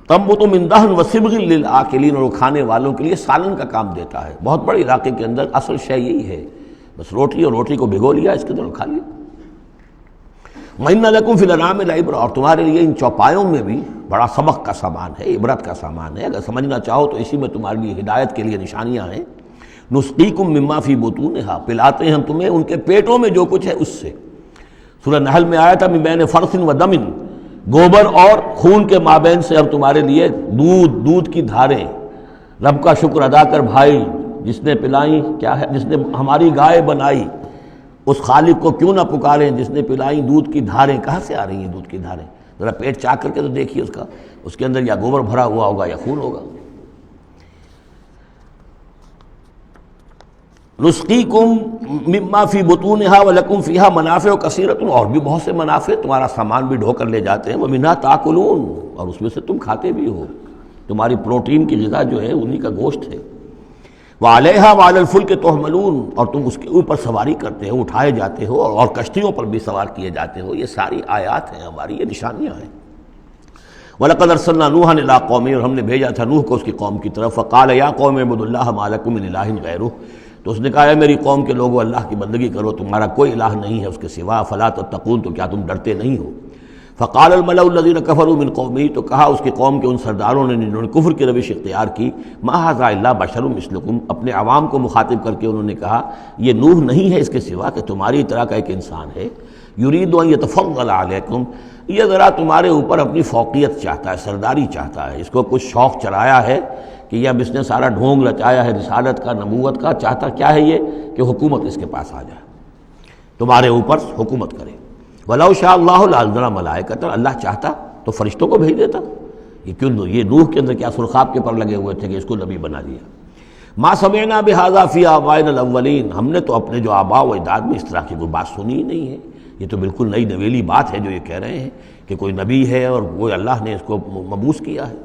تنبت من دہن وصبغ للآکلین، اور وہ کھانے والوں کے لیے سالن کا کام دیتا ہے۔ بہت بڑے علاقے کے اندر اصل شے یہی ہے، بس روٹی اور روٹی کو بھگو لیا، اس کے اندر کھا لیا۔ وَإِنَّ لَكُمْ فِي الْأَنْعَامِ لَعِبْرَةً، اور تمہارے لیے ان چوپایوں میں بھی بڑا سبق کا سامان ہے، عبرت کا سامان ہے، اگر سمجھنا چاہو تو اسی میں تمہارے لیے ہدایت کے لیے نشانیاں ہیں۔ نُسْقِيكُم مِّمَّا فِي بُطُونِهَا، پلاتے ہیں ہم تمہیں ان کے پیٹوں میں جو کچھ ہے اس سے۔ سورہ نحل میں آیا تھا مِن بین فرث و دم، گوبر اور خون کے مابین سے ہم تمہارے لیے دودھ کی دھاریں۔ رب کا شکر ادا کر بھائی، جس نے پلائیں، کیا ہے، جس نے ہماری گائے بنائی، اس خالق کو کیوں نہ پکاریں جس نے پلائیں دودھ کی دھاریں۔ کہاں سے آ رہی ہیں دودھ کی دھاریں؟ ذرا پیٹ چاک کر کے تو دیکھیے اس کے اندر یا گوبر بھرا ہوا ہوگا یا خون ہوگا۔ نسقیکم مما فی بطونہا ولکم فیہا منافع کثیرۃ، اور بھی بہت سے منافع، تمہارا سامان بھی ڈھو کر لے جاتے ہیں، ومنھا تاکلون، اور اس میں سے تم کھاتے بھی ہو، تمہاری پروٹین کی غذا جو ہے انہی کا گوشت ہے۔ وعلیہا وعلی الفلک تحملون، اور تم اس کے اوپر سواری کرتے ہو، اٹھائے جاتے ہو، اور کشتیوں پر بھی سوار کیے جاتے ہو۔ یہ ساری آیات ہیں ہماری، یہ نشانیاں ہیں۔ وَلَقَدْ أَرْسَلْنَا نُوحًا إِلَىٰ قَوْمِهِ، اور ہم نے بھیجا تھا نوح کو اس کی قوم کی طرف۔ فَقَالَ يَا قَوْمِ اعْبُدُوا اللَّهَ مَا لَكُم مِّنْ إِلَٰهٍ غَيْرُهُ، تو اس نے کہا ہے میری قوم کے لوگوں اللہ کی بندگی کرو، تمہارا کوئی الہ نہیں ہے اس کے سوا، فلا تتقون، تو کیا تم ڈرتے نہیں ہو؟ فقال الملأ الذين كفروا من قومه، تو کہا اس کی قوم کے ان سرداروں نے جنہوں نے کفر کی روش اختیار کی، ما هذا الا بشر مثلكم، اپنے عوام کو مخاطب کر کے انہوں نے کہا یہ نوح نہیں ہے اس کے سوا کہ تمہاری طرح کا ایک انسان ہے، یرید ان يتفضل علیکم، یہ ذرا تمہارے اوپر اپنی فوقیت چاہتا ہے، سرداری چاہتا ہے، اس کو کچھ شوق چرایا ہے کہ اب اس نے سارا ڈھونگ رچایا ہے رسالت کا، نبوت کا، چاہتا کیا ہے یہ کہ حکومت اس کے پاس آ جائے، تمہارے اوپر حکومت کرے۔ وَلَوْ شَاءَ اللَّهُ لَأَنزَلَ مَلَائِكَةً، اللہ چاہتا تو فرشتوں کو بھیج دیتا۔ یہ کیوں؟ یہ نوح کے اندر کیا سرخاب کے پر لگے ہوئے تھے کہ اس کو نبی بنا دیا۔ مَا سَمِعْنَا بِهَذَا فِي آبَائِنَا الْأَوَّلِينَ، ہم نے تو اپنے جو آباء و اجداد میں اس طرح کی کوئی بات سنی ہی نہیں ہے، یہ تو بالکل نئی نویلی بات ہے جو یہ کہہ رہے ہیں کہ کوئی نبی ہے اور وہ اللہ نے اس کو مبعوث کیا ہے۔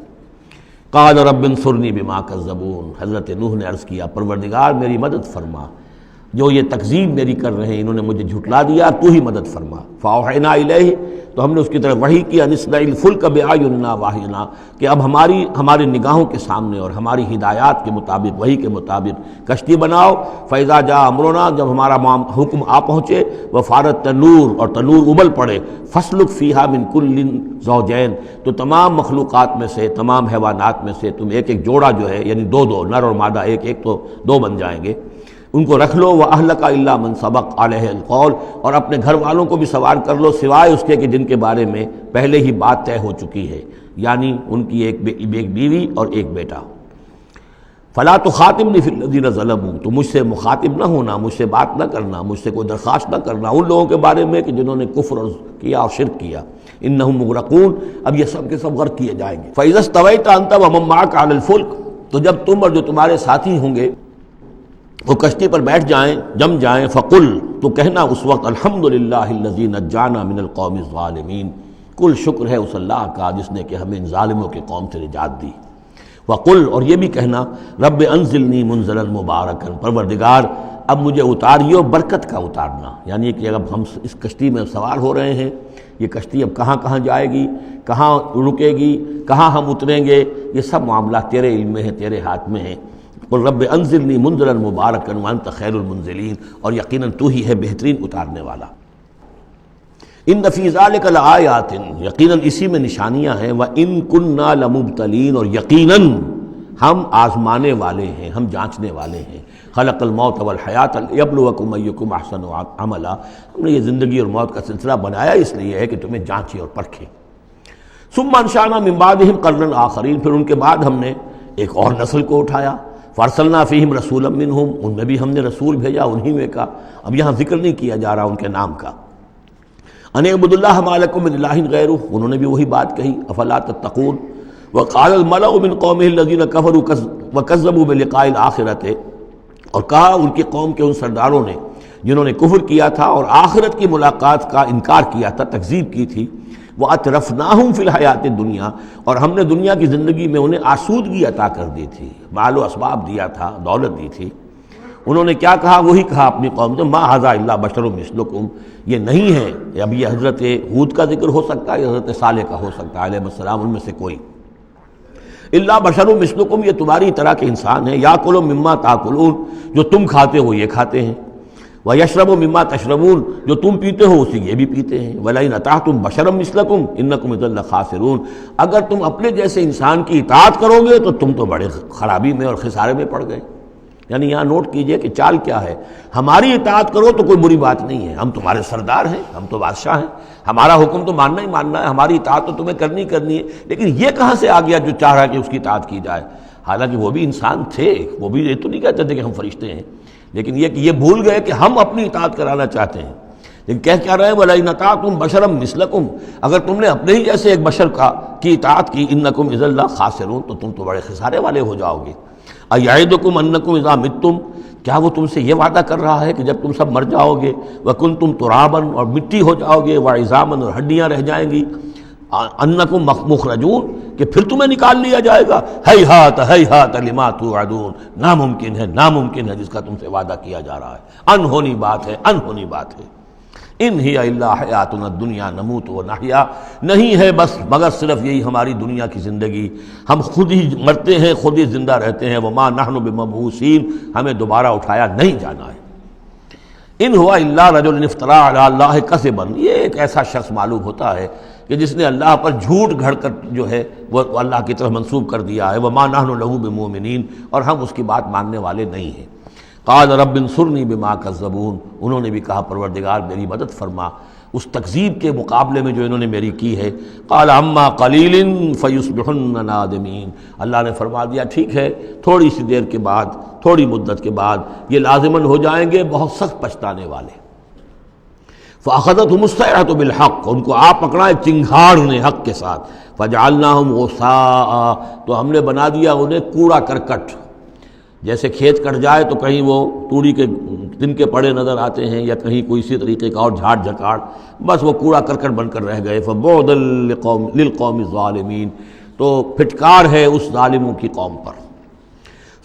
قال رب انصرنی بما کذبون، حضرت نوح نے عرض کیا پروردگار میری مدد فرما، جو یہ تکذیب میری کر رہے ہیں، انہوں نے مجھے جھٹلا دیا، تو ہی مدد فرما۔ فاوحینا الیہ، تو ہم نے اس کی طرف وحی کیا، ان اصنع الفلک باعیننا واحینا، کہ اب ہماری نگاہوں کے سامنے اور ہماری ہدایات کے مطابق، وحی کے مطابق کشتی بناؤ۔ فاذا جاء امرنا، جب ہمارا حکم آ پہنچے، وفارت تنور، اور تنور ابل پڑے، فاسلک فیہا من کل زوجین، تو تمام مخلوقات میں سے، تمام حیوانات میں سے تم ایک ایک جوڑا جو ہے، یعنی دو نر اور مادہ ایک تو دو بن جائیں گے، ان کو رکھ لو۔ وَأَهْلَكَ إِلَّا مَنْ سَبَقَ عَلَيْهِ الْقَوْلُ، اور اپنے گھر والوں کو بھی سوار کر لو سوائے اس کے کہ جن کے بارے میں پہلے ہی بات طے ہو چکی ہے، یعنی ان کی ایک بیوی اور ایک بیٹا۔ فَلَا تُخَاطِبْنِي فِي الَّذِينَ ظَلَمُوا، تو مجھ سے مخاطب نہ ہونا، مجھ سے بات نہ کرنا، مجھ سے کوئی درخواست نہ کرنا ان لوگوں کے بارے میں کہ جنہوں نے کفر کیا اور شرک کیا۔ إِنَّهُمْ مُغْرَقُونَ، اب یہ سب کے سب غرق کیے جائیں گے۔ فَإِذَا اسْتَوَيْتَ أَنْتَ وَمَن مَّعَكَ عَلَى الْفُلْكِ، تو جب تم اور جو تمہارے ساتھی ہوں گے وہ کشتی پر بیٹھ جائیں، جم جائیں، فقل، تو کہنا اس وقت الحمدللہ الذی نجانا من القوم الظالمین، کل شکر ہے اس اللہ کا جس نے کہ ہمیں ان ظالموں کے قوم سے نجات دی۔ وقل، اور یہ بھی کہنا رب انزلنی منزلا مبارکا، پروردگار اب مجھے اتاریو برکت کا اتارنا، یعنی کہ اب ہم اس کشتی میں سوار ہو رہے ہیں، یہ کشتی اب کہاں کہاں جائے گی، کہاں رکے گی، کہاں ہم اتریں گے، یہ سب معاملات تیرے علم میں ہیں، تیرے ہاتھ میں ہیں۔ قل رب انزلنی منزلا مبارکا وانت خیر المنزلین، اور یقیناً تو ہی ہے بہترین اتارنے والا۔ ان فی ذلک لآیات، یقیناً اسی میں نشانیاں ہیں، وان کنا لمبتلین، اور یقیناً ہم آزمانے والے ہیں، ہم جانچنے والے ہیں۔ خلق الموت والحیات لیبلوکم ایکم احسن عملا، ہم نے یہ زندگی اور موت کا سلسلہ بنایا اس لیے ہے کہ تمہیں جانچے اور پرکھے۔ ثم انشأنا من بعدہم قرنا آخرین، پھر ان کے بعد ہم نے ایک اور نسل کو اٹھایا۔ فارسلنا فیہم رسولا منہم، ان میں بھی ہم نے رسول بھیجا انہی میں کا، اب یہاں ذکر نہیں کیا جا رہا ان کے نام کا۔ ان اعبدوا اللہ ما لکم من الہ غیرہ، انہوں نے بھی وہی بات کہی، افلا تتقون۔ وقال الملأ من قومه الذین کفروا وکذبوا بلقاء الآخرۃ، اور کہا ان کی قوم کے ان سرداروں نے جنہوں نے کفر کیا تھا اور آخرت کی ملاقات کا انکار کیا تھا، تکذیب کی تھی، وَأَتْرَفْنَاهُمْ فِي الْحَيَاةِ الدُّنْيَا، اور ہم نے دنیا کی زندگی میں انہیں آسودگی عطا کر دی تھی، مال و اسباب دیا تھا، دولت دی تھی۔ انہوں نے کیا کہا؟ وہی کہا اپنی قوم سے، مَا هَذَا إِلَّا بَشَرٌ مِثْلُكُمْ، یہ نہیں ہے، اب یہ حضرت ہود کا ذکر ہو سکتا ہے، حضرت صالح کا ہو سکتا ہے علیہ السلام، ان میں سے کوئی۔ إِلَّا بَشَرٌ مِثْلُكُمْ، یہ تمہاری طرح کے انسان ہیں، یَأْکُلُ مِمَّا تَأْکُلُونَ، جو تم کھاتے ہو یہ کھاتے ہیں، وَيَشْرَبُ مِمَّا تَشْرَبُونَ، جو تم پیتے ہو اسی یہ بھی پیتے ہیں، وَلَئِنْ أَطَعْتُمْ بَشَرًا مِثْلَكُمْ إِنَّكُمْ إِذًا لَخَاسِرُونَ، اگر تم اپنے جیسے انسان کی اطاعت کرو گے تو تم تو بڑے خرابی میں اور خسارے میں پڑ گئے۔ یعنی یہاں نوٹ کیجئے کہ چال کیا ہے، ہماری اطاعت کرو تو کوئی بری بات نہیں ہے، ہم تمہارے سردار ہیں، ہم تو بادشاہ ہیں، ہمارا حکم تو ماننا ہی ماننا ہے، ہماری اطاعت تو تمہیں کرنی ہے، لیکن یہ کہاں سے آ گیا جو چاہ رہا ہے کہ اس کی اطاعت کی جائے؟ حالانکہ وہ بھی انسان تھے، وہ بھی یہ تو نہیں کہتے تھے کہ ہم فرشتے ہیں، لیکن یہ کہ یہ بھول گئے کہ ہم اپنی اطاعت کرانا چاہتے ہیں۔ لیکن کہہ کیا رہے ہیں، وَلَئِنْ أَطَعْتُمْ بَشَرًا مِثْلَكُمْ، اگر تم نے اپنے ہی جیسے ایک بشر کی اطاعت کی، إِنَّكُمْ إِذًا لَخَاسِرُونَ، تو تم تو بڑے خسارے والے ہو جاؤ گے۔ أَيَعِدُكُمْ أَنَّكُمْ إِذَا مِتُّمْ، کیا وہ تم سے یہ وعدہ کر رہا ہے کہ جب تم سب مر جاؤ گے، وَكُنْتُمْ تُرَابًا، اور مٹی ہو جاؤ گے، وَعِظَامًا، اور ہڈیاں رہ جائیں گی، انکم مخرجون، کہ پھر تمہیں نکال لیا جائے گا، ہیہات ہیہات لما توعدون، ناممکن ہے ناممکن ہے جس کا تم سے وعدہ کیا جا رہا ہے، انہونی بات ہے انہونی بات ہے۔ ان ہی الا حیاتنا الدنیا نموت و نحیا، نہیں ہے بس مگر صرف یہی ہماری دنیا کی زندگی، ہم خود ہی مرتے ہیں خود ہی زندہ رہتے ہیں، وما نحن بمبعوثین، ہمیں دوبارہ اٹھایا نہیں جانا ہے۔ ان ہوا الا رجل افترا علی اللہ کذبا، یہ ایک ایسا شخص معلوم ہوتا ہے کہ جس نے اللہ پر جھوٹ گھڑ کر جو ہے وہ اللہ کی طرف منسوب کر دیا ہے، وما نحن له بمؤمنین، اور ہم اس کی بات ماننے والے نہیں ہیں۔ قال رب انصرنی بما کذبون، انہوں نے بھی کہا پروردگار میری مدد فرما اس تکذیب کے مقابلے میں جو انہوں نے میری کی ہے۔ قال اما قلیل فیصبحن نادمین، اللہ نے فرما دیا ٹھیک ہے تھوڑی سی دیر کے بعد، تھوڑی مدت کے بعد یہ لازماً ہو جائیں گے بہت سخت پچھتانے والے۔ فاخذتهم الصیحۃ بالحق، ان کو آ پکڑا ایک چنگھاڑ نے حق کے ساتھ، فجعلناہم غثاء، تو ہم نے بنا دیا انہیں کوڑا کرکٹ، جیسے کھیت کٹ جائے تو کہیں وہ توڑی کے دن کے پڑے نظر آتے ہیں یا کہیں کوئی اسی طریقے کا اور جھاڑ جھکاڑ، بس وہ کوڑا کرکٹ بن کر رہ گئے۔ فبعدا للقوم الظالمین، تو پھٹکار ہے اس ظالموں کی قوم پر۔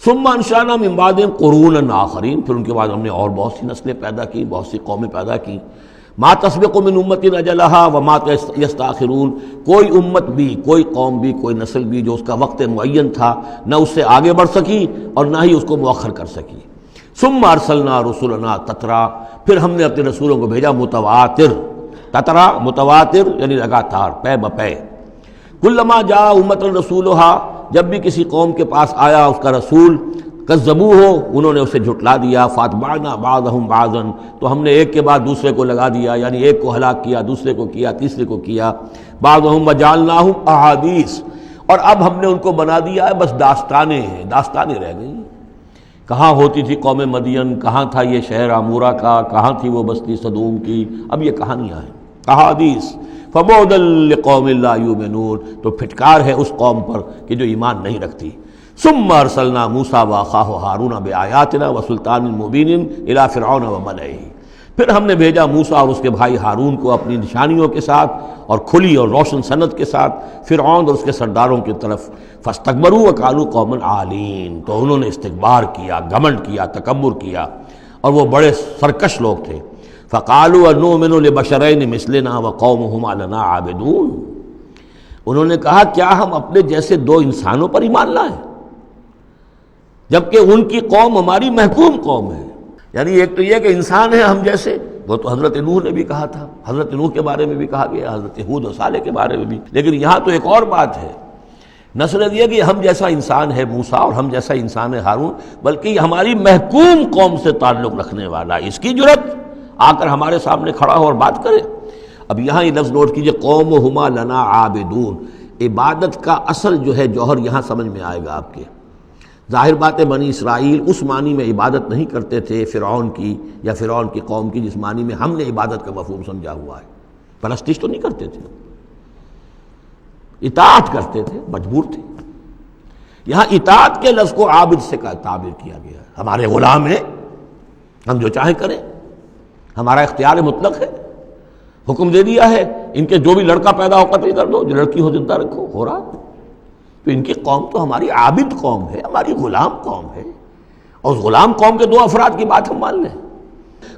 ثم انشأنا من بعدهم قرونا آخرین، پھر ان کے بعد ہم نے اور بہت سی نسلیں پیدا کی، بہت سی قومیں پیدا کی۔ ما تسبق من امت اجلها وما یستاخرون، کوئی امت بھی، کوئی قوم بھی، کوئی نسل بھی جو اس کا وقت معین تھا نہ اس سے آگے بڑھ سکی اور نہ ہی اس کو مؤخر کر سکی۔ ثم ارسلنا رسلنا تترا، پھر ہم نے اپنے رسولوں کو بھیجا متواتر، تترا متواتر یعنی لگاتار، پے بپے۔ کلما جاء امۃ رسولها، جب بھی کسی قوم کے پاس آیا اس کا رسول، کذبوہ، انہوں نے اسے جھٹلا دیا، فاتبعنا بعضهم بعضا، تو ہم نے ایک کے بعد دوسرے کو لگا دیا، یعنی ایک کو ہلاک کیا، دوسرے کو کیا، تیسرے کو کیا۔ بعضهم وجعلناهم احادیث، اور اب ہم نے ان کو بنا دیا ہے بس داستانیں ہیں، داستانیں رہ گئی۔ کہاں ہوتی تھی قوم مدین، کہاں تھا یہ شہر عمورہ کا، کہاں تھی وہ بستی صدوم کی، اب یہ کہانیاں ہیں، احادیث۔ فبعدا لقوم لا یؤمنون، تو پھٹکار ہے اس قوم پر کہ جو ایمان نہیں رکھتی۔ ثم ارسلنا موسیٰ واخاہ ہارون بآیاتنا وسلطان مبین الی فرعون وملئہ، پھر ہم نے بھیجا موسیٰ اور اس کے بھائی ہارون کو اپنی نشانیوں کے ساتھ اور کھلی اور روشن سند کے ساتھ فرعون اور اس کے سرداروں کی طرف۔ فاستکبروا وقالوا قوم عالین، تو انہوں نے استکبار کیا، گھمنڈ کیا، تکبر کیا، اور وہ بڑے سرکش لوگ تھے۔ فقالوا انؤمن لبشرین مثلنا وقومہما لنا عابدون، انہوں نے کہا کیا ہم اپنے جیسے دو انسانوں پر ایمان لائیں جبکہ ان کی قوم ہماری محکوم قوم ہے۔ یعنی ایک تو یہ کہ انسان ہے ہم جیسے، وہ تو حضرت نوح نے بھی کہا تھا، حضرت نوح کے بارے میں بھی کہا گیا، حضرت ہود و صالح کے بارے میں بھی، لیکن یہاں تو ایک اور بات ہے، نہ صرف یہ کہ ہم جیسا انسان ہے موسیٰ اور ہم جیسا انسان ہے ہارون، بلکہ یہ ہماری محکوم قوم سے تعلق رکھنے والا، اس کی جرت آ کر ہمارے سامنے کھڑا ہو اور بات کرے۔ اب یہاں یہ لفظ نوٹ کیجئے، قومہما لنا عابدون، عبادت کا اصل جو ہے جوہر یہاں سمجھ میں آئے گا آپ کے۔ ظاہر بات ہے بنی اسرائیل اس معنی میں عبادت نہیں کرتے تھے فرعون کی یا فرعون کی قوم کی جس معنی میں ہم نے عبادت کا مفہوم سمجھا ہوا ہے، پرستش تو نہیں کرتے تھے، اطاعت کرتے تھے، مجبور تھے۔ یہاں اطاعت کے لفظ کو عابد سے تعبیر کیا گیا ہے، ہمارے غلام ہیں، ہم جو چاہیں کریں، ہمارا اختیار مطلق ہے، حکم دے دیا ہے ان کے جو بھی لڑکا پیدا ہو قتل کر دو، جو لڑکی ہو زندہ رکھو، ہو رہا ہے۔ تو ان کی قوم تو ہماری عابد قوم ہے، ہماری غلام قوم ہے، اور اس غلام قوم کے دو افراد کی بات ہم مان لیں۔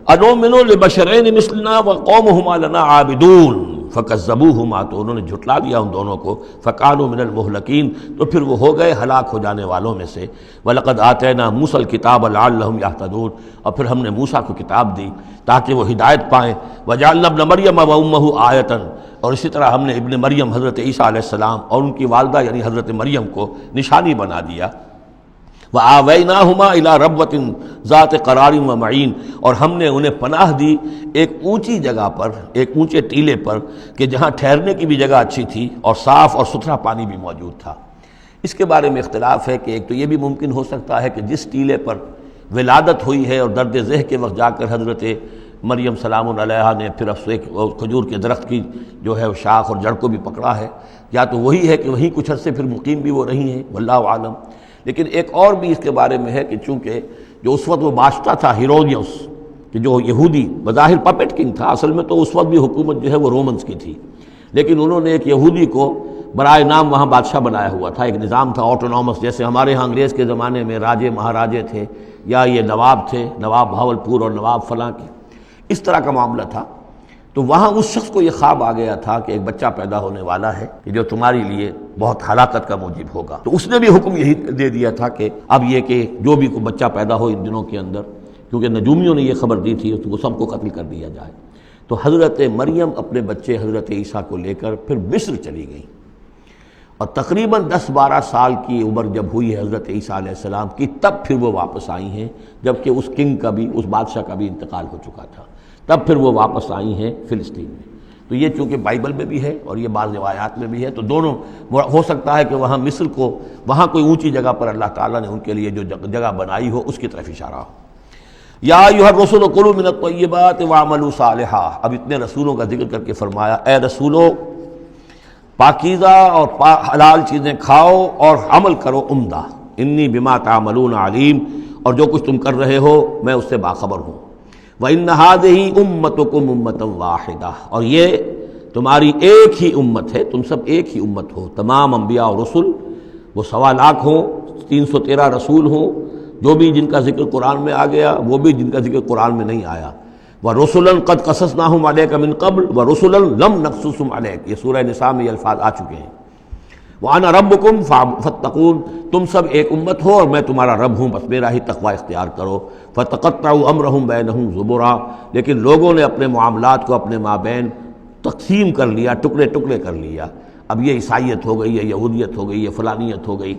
انؤمن لبشرین مثلنا وقومہما لنا عابدون فکذبوہما، تو انہوں نے جھٹلا دیا ان دونوں کو، فکانوا من المہلکین، تو پھر وہ ہو گئے ہلاک ہو جانے والوں میں سے۔ وَلَقَدْ آتَيْنَا مُوسَى الْكِتَابَ لَعَلَّهُمْ يَهْتَدُونَ، اور پھر ہم نے موسیٰ کو کتاب دی تاکہ وہ ہدایت پائیں۔ وَجَعَلْنَا ابْنَ مَرْيَمَ وَأُمَّهُ آیَةً، اور اسی طرح ہم نے ابن مریم حضرت عیسیٰ علیہ السلام اور ان کی والدہ یعنی حضرت مریم کو نشانی بنا دیا۔ وَآوَيْنَاهُمَا إِلَىٰ رَبْوَةٍ ذَاتِ قَرَارٍ وَمَعِينٍ، اور ہم نے انہیں پناہ دی ایک اونچی جگہ پر، ایک اونچے ٹیلے پر کہ جہاں ٹھہرنے کی بھی جگہ اچھی تھی اور صاف اور ستھرا پانی بھی موجود تھا۔ اس کے بارے میں اختلاف ہے کہ ایک تو یہ بھی ممکن ہو سکتا ہے کہ جس ٹیلے پر ولادت ہوئی ہے اور درد ذہ کے وقت جا کر حضرت مریم سلام علیہا نے پھر ایک کھجور کے درخت کی جو ہے شاخ اور جڑ کو بھی پکڑا ہے، یا تو وہی ہے کہ وہیں کچھ عرصے پھر مقیم بھی وہ رہی ہیں، واللہ عالم۔ لیکن ایک اور بھی اس کے بارے میں ہے کہ چونکہ جو اس وقت وہ بادشاہ تھا ہیرودیوس، کہ جو یہودی بظاہر پپٹ کنگ تھا، اصل میں تو اس وقت بھی حکومت جو ہے وہ رومنز کی تھی، لیکن انہوں نے ایک یہودی کو برائے نام وہاں بادشاہ بنایا ہوا تھا۔ ایک نظام تھا آٹونومس، جیسے ہمارے ہاں انگریز کے زمانے میں راجے مہاراجے تھے یا یہ نواب تھے، نواب بہاولپور اور نواب فلاں کے، اس طرح کا معاملہ تھا۔ تو وہاں اس شخص کو یہ خواب آ گیا تھا کہ ایک بچہ پیدا ہونے والا ہے کہ جو تمہاری لیے بہت ہلاکت کا موجب ہوگا، تو اس نے بھی حکم یہی دے دیا تھا کہ اب یہ کہ جو بھی کوئی بچہ پیدا ہو ان دنوں کے اندر، کیونکہ نجومیوں نے یہ خبر دی تھی، تو وہ سب کو قتل کر دیا جائے۔ تو حضرت مریم اپنے بچے حضرت عیسیٰ کو لے کر پھر مصر چلی گئیں، اور تقریباً 10-12 سال کی عمر جب ہوئی ہے حضرت عیسیٰ علیہ السلام کی، تب پھر وہ واپس آئی ہیں، جبکہ اس کنگ کا بھی، اس بادشاہ کا بھی انتقال ہو چکا تھا، تب پھر وہ واپس آئی ہیں فلسطین میں۔ تو یہ چونکہ بائبل میں بھی ہے اور یہ بعض روایات میں بھی ہے، تو دونوں ہو سکتا ہے کہ وہاں مصر کو، وہاں کوئی اونچی جگہ پر اللہ تعالیٰ نے ان کے لیے جو جگہ بنائی ہو اس کی طرف اشارہ ہو۔ یا ایھا الرسل کلوا من الطیبات واعملوا صالحا، اب اتنے رسولوں کا ذکر کر کے فرمایا اے رسولو پاکیزہ اور حلال چیزیں کھاؤ اور عمل کرو عمدہ، انی بما تعملون علیم، اور جو کچھ تم کر رہے ہو میں اس سے باخبر ہوں۔ وَإِنَّ هَٰذِهِ أُمَّتُكُمْ أُمَّةً وَاحِدَةً، اور یہ تمہاری ایک ہی امت ہے، تم سب ایک ہی امت ہو، تمام انبیاء اور رسل، وہ 1.25 لاکھ ہوں، 313 رسول ہوں، جو بھی جن کا ذکر قرآن میں آ گیا، وہ بھی جن کا ذکر قرآن میں نہیں آیا۔ وَرُسُلًا قَدْ قَصَصْنَاهُمْ عَلَيْكَ مِن قَبْلُ وَرُسُلًا لَمْ نَقْصُصْهُمْ عَلَيْكَ، یہ سورہ نساء میں یہ الفاظ آ چکے ہیں۔ وَأَنَا رَبُّكُمْ فَاتَّقُونِ، تم سب ایک امت ہو اور میں تمہارا رب ہوں، بس میرا ہی تقوی اختیار کرو۔ فَتَقَطَّعُوا أَمْرَهُمْ بَيْنَهُمْ زُبُرًا، لیکن لوگوں نے اپنے معاملات کو اپنے مابین تقسیم کر لیا، ٹکڑے ٹکڑے کر لیا۔ اب یہ عیسائیت ہو گئی، یہ یہودیت ہو گئی، یہ فلانیت ہو گئی۔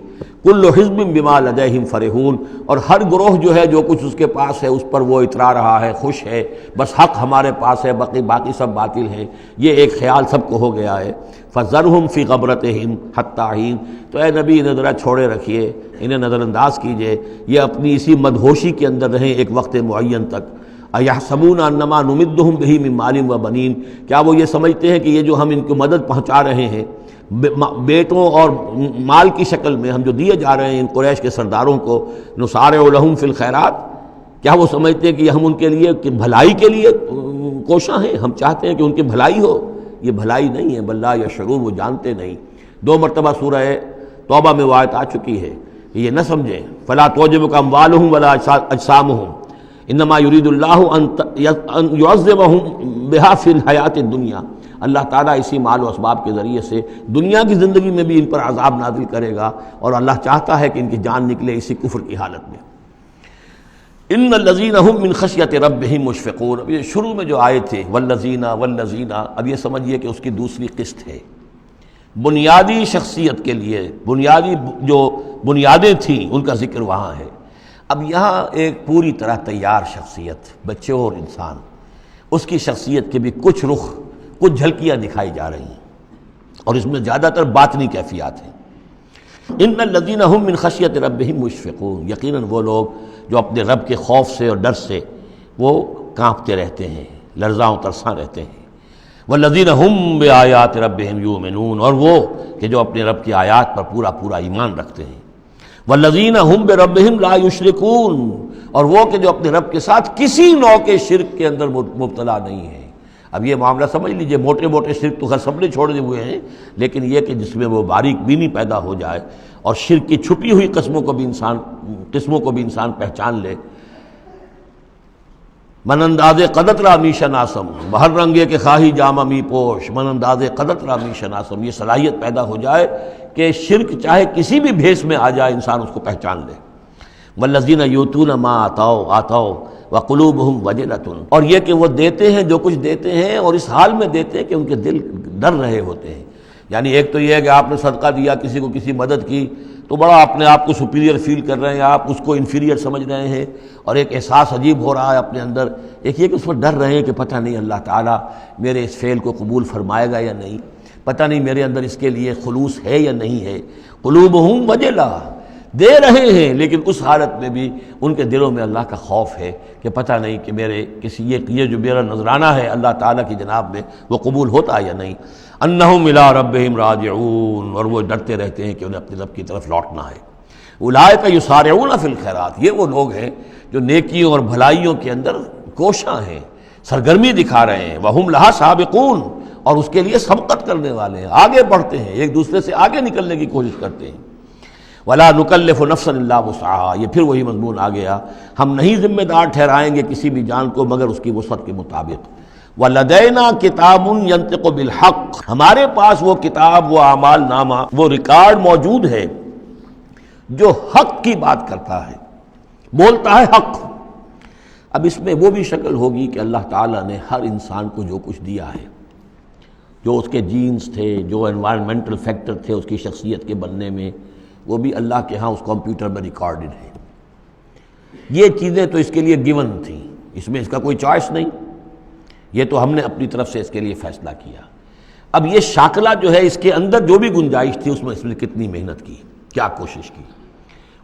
کل حزب بما لدیہم فرحون، اور ہر گروہ جو ہے جو کچھ اس کے پاس ہے اس پر وہ اترا رہا ہے، خوش ہے، بس حق ہمارے پاس ہے، باقی سب باطل ہیں، یہ ایک خیال سب کو ہو گیا ہے۔ فذرہم فی غبرتہم حتی حین، تو اے نبی انہیں ذرا چھوڑے رکھیے، انہیں نظر انداز کیجئے، یہ اپنی اسی مدہوشی کے اندر رہیں ایک وقت معین تک۔ اَیَحْسَبُونَ أَنَّمَا نُمِدُّهُم بِهِ مِن مَالٍ وَبَنِینَ، کیا وہ یہ سمجھتے ہیں کہ یہ جو ہم ان کو مدد پہنچا رہے ہیں بیٹوں اور مال کی شکل میں، ہم جو دیے جا رہے ہیں ان قریش کے سرداروں کو، نُسَارِعُ لَهُم فِی الْخَیرَات، کیا وہ سمجھتے ہیں کہ ہم ان کے لیے بھلائی کے لیے کوشاں ہیں، ہم چاہتے ہیں کہ ان کی بھلائی ہو؟ یہ بھلائی نہیں ہے، بل لا یشعرون، وہ جانتے نہیں۔ 2 مرتبہ سورہ توبہ میں وہ آیت آ چکی ہے کہ یہ نہ سمجھیں، فلا تعجبک اموالہم ولا اجسامہم انما یرید اللہ ان یعذبہم بہا فی الحیات الدنیا، اللہ تعالیٰ اسی مال و اسباب کے ذریعے سے دنیا کی زندگی میں بھی ان پر عذاب نازل کرے گا، اور اللہ چاہتا ہے کہ ان کی جان نکلے اسی کفر کی حالت میں۔ ان الذین هم من خشیۃ ربہم مشفقون، اب یہ شروع میں جو آئے تھے والذین، اب یہ سمجھیے کہ اس کی دوسری قسط ہے۔ بنیادی شخصیت کے لیے بنیادی جو بنیادیں تھیں ان کا ذکر وہاں ہے۔ اب یہاں ایک پوری طرح تیار شخصیت، بچے اور انسان، اس کی شخصیت کے بھی کچھ رخ، کچھ جھلکیاں دکھائی جا رہی ہیں، اور اس میں زیادہ تر باطنی کیفیات ہیں۔ ان الذین هم من خشیۃ ربہم مشفقون، یقیناً وہ لوگ جو اپنے رب کے خوف سے اور ڈر سے وہ کانپتے رہتے ہیں، لرزاں و ترساں رہتے ہیں۔ والذین هم بآیات ربہم یؤمنون، اور وہ کہ جو اپنے رب کی آیات پر پورا پورا ایمان رکھتے ہیں۔ والذین هم بربہم لا یشرکون، اور وہ کہ جو اپنے رب کے ساتھ کسی نوع کے شرک کے اندر مبتلا نہیں ہیں۔ اب یہ معاملہ سمجھ لیجئے، موٹے موٹے شرک تو خیر سب نے چھوڑے ہوئے ہیں، لیکن یہ کہ جس میں وہ باریک بینی پیدا ہو جائے اور شرک کی چھپی ہوئی قسموں کو بھی انسان پہچان لے۔ من انداز قدت را می شناسم، بہر رنگے کے خواہی جامہ می پوش، من انداز قدت را می شناسم، یہ صلاحیت پیدا ہو جائے کہ شرک چاہے کسی بھی بھیس میں آ جائے انسان اس کو پہچان لے۔ والذین یؤتون ما آتوا وقلوبہم وجلۃ، اور یہ کہ وہ دیتے ہیں جو کچھ دیتے ہیں اور اس حال میں دیتے ہیں کہ ان کے دل ڈر رہے ہوتے ہیں۔ یعنی ایک تو یہ ہے کہ آپ نے صدقہ دیا، کسی کو کسی مدد کی تو بڑا اپنے آپ کو سپیریئر فیل کر رہے ہیں، آپ اس کو انفیریئر سمجھ رہے ہیں اور ایک احساس عجیب ہو رہا ہے اپنے اندر۔ ایک یہ کہ اس پر ڈر رہے ہیں کہ پتہ نہیں اللہ تعالیٰ میرے اس فعل کو قبول فرمائے گا یا نہیں، پتہ نہیں میرے اندر اس کے لیے خلوص ہے یا نہیں ہے۔ قلوبہم وجلہ، دے رہے ہیں لیکن اس حالت میں بھی ان کے دلوں میں اللہ کا خوف ہے کہ پتہ نہیں کہ میرے کسی یہ جو میرا نذرانہ ہے اللہ تعالیٰ کی جناب میں وہ قبول ہوتا ہے یا نہیں۔ انہم الی ربہم راجعون، اور وہ ڈرتے رہتے ہیں کہ انہیں اپنے رب کی طرف لوٹنا ہے۔ اولئک یسارعون فی الخیرات، یہ وہ لوگ ہیں جو نیکیوں اور بھلائیوں کے اندر کوشاں ہیں، سرگرمی دکھا رہے ہیں۔ وہم لہا سابقون، اور اس کے لیے سبقت کرنے والے ہیں، آگے بڑھتے ہیں، ایک دوسرے سے آگے نکلنے کی کوشش کرتے ہیں۔ ولا نکلف نفسا الا وسعها، یہ پھر وہی مضمون آ گیا، ہم نہیں ذمہ دار ٹھہرائیں گے کسی بھی جان کو مگر اس کی وسعت کے مطابق۔ وَلَدَيْنَا كِتَابٌ يَنطِقُ بِالْحَقِّ، ہمارے پاس وہ کتاب، وہ اعمال نامہ، وہ ریکارڈ موجود ہے جو حق کی بات کرتا ہے، بولتا ہے حق۔ اب اس میں وہ بھی شکل ہوگی کہ اللہ تعالیٰ نے ہر انسان کو جو کچھ دیا ہے، جو اس کے جینز تھے، جو انوائرمنٹل فیکٹر تھے اس کی شخصیت کے بننے میں، وہ بھی اللہ کے ہاں اس کمپیوٹر میں ریکارڈڈ ہے۔ یہ چیزیں تو اس کے لیے گیون تھیں، اس میں اس کا کوئی چوائس نہیں، یہ تو ہم نے اپنی طرف سے اس کے لیے فیصلہ کیا۔ اب یہ شاکلہ جو ہے اس کے اندر جو بھی گنجائش تھی اس میں کتنی محنت کی، کیا کوشش کی،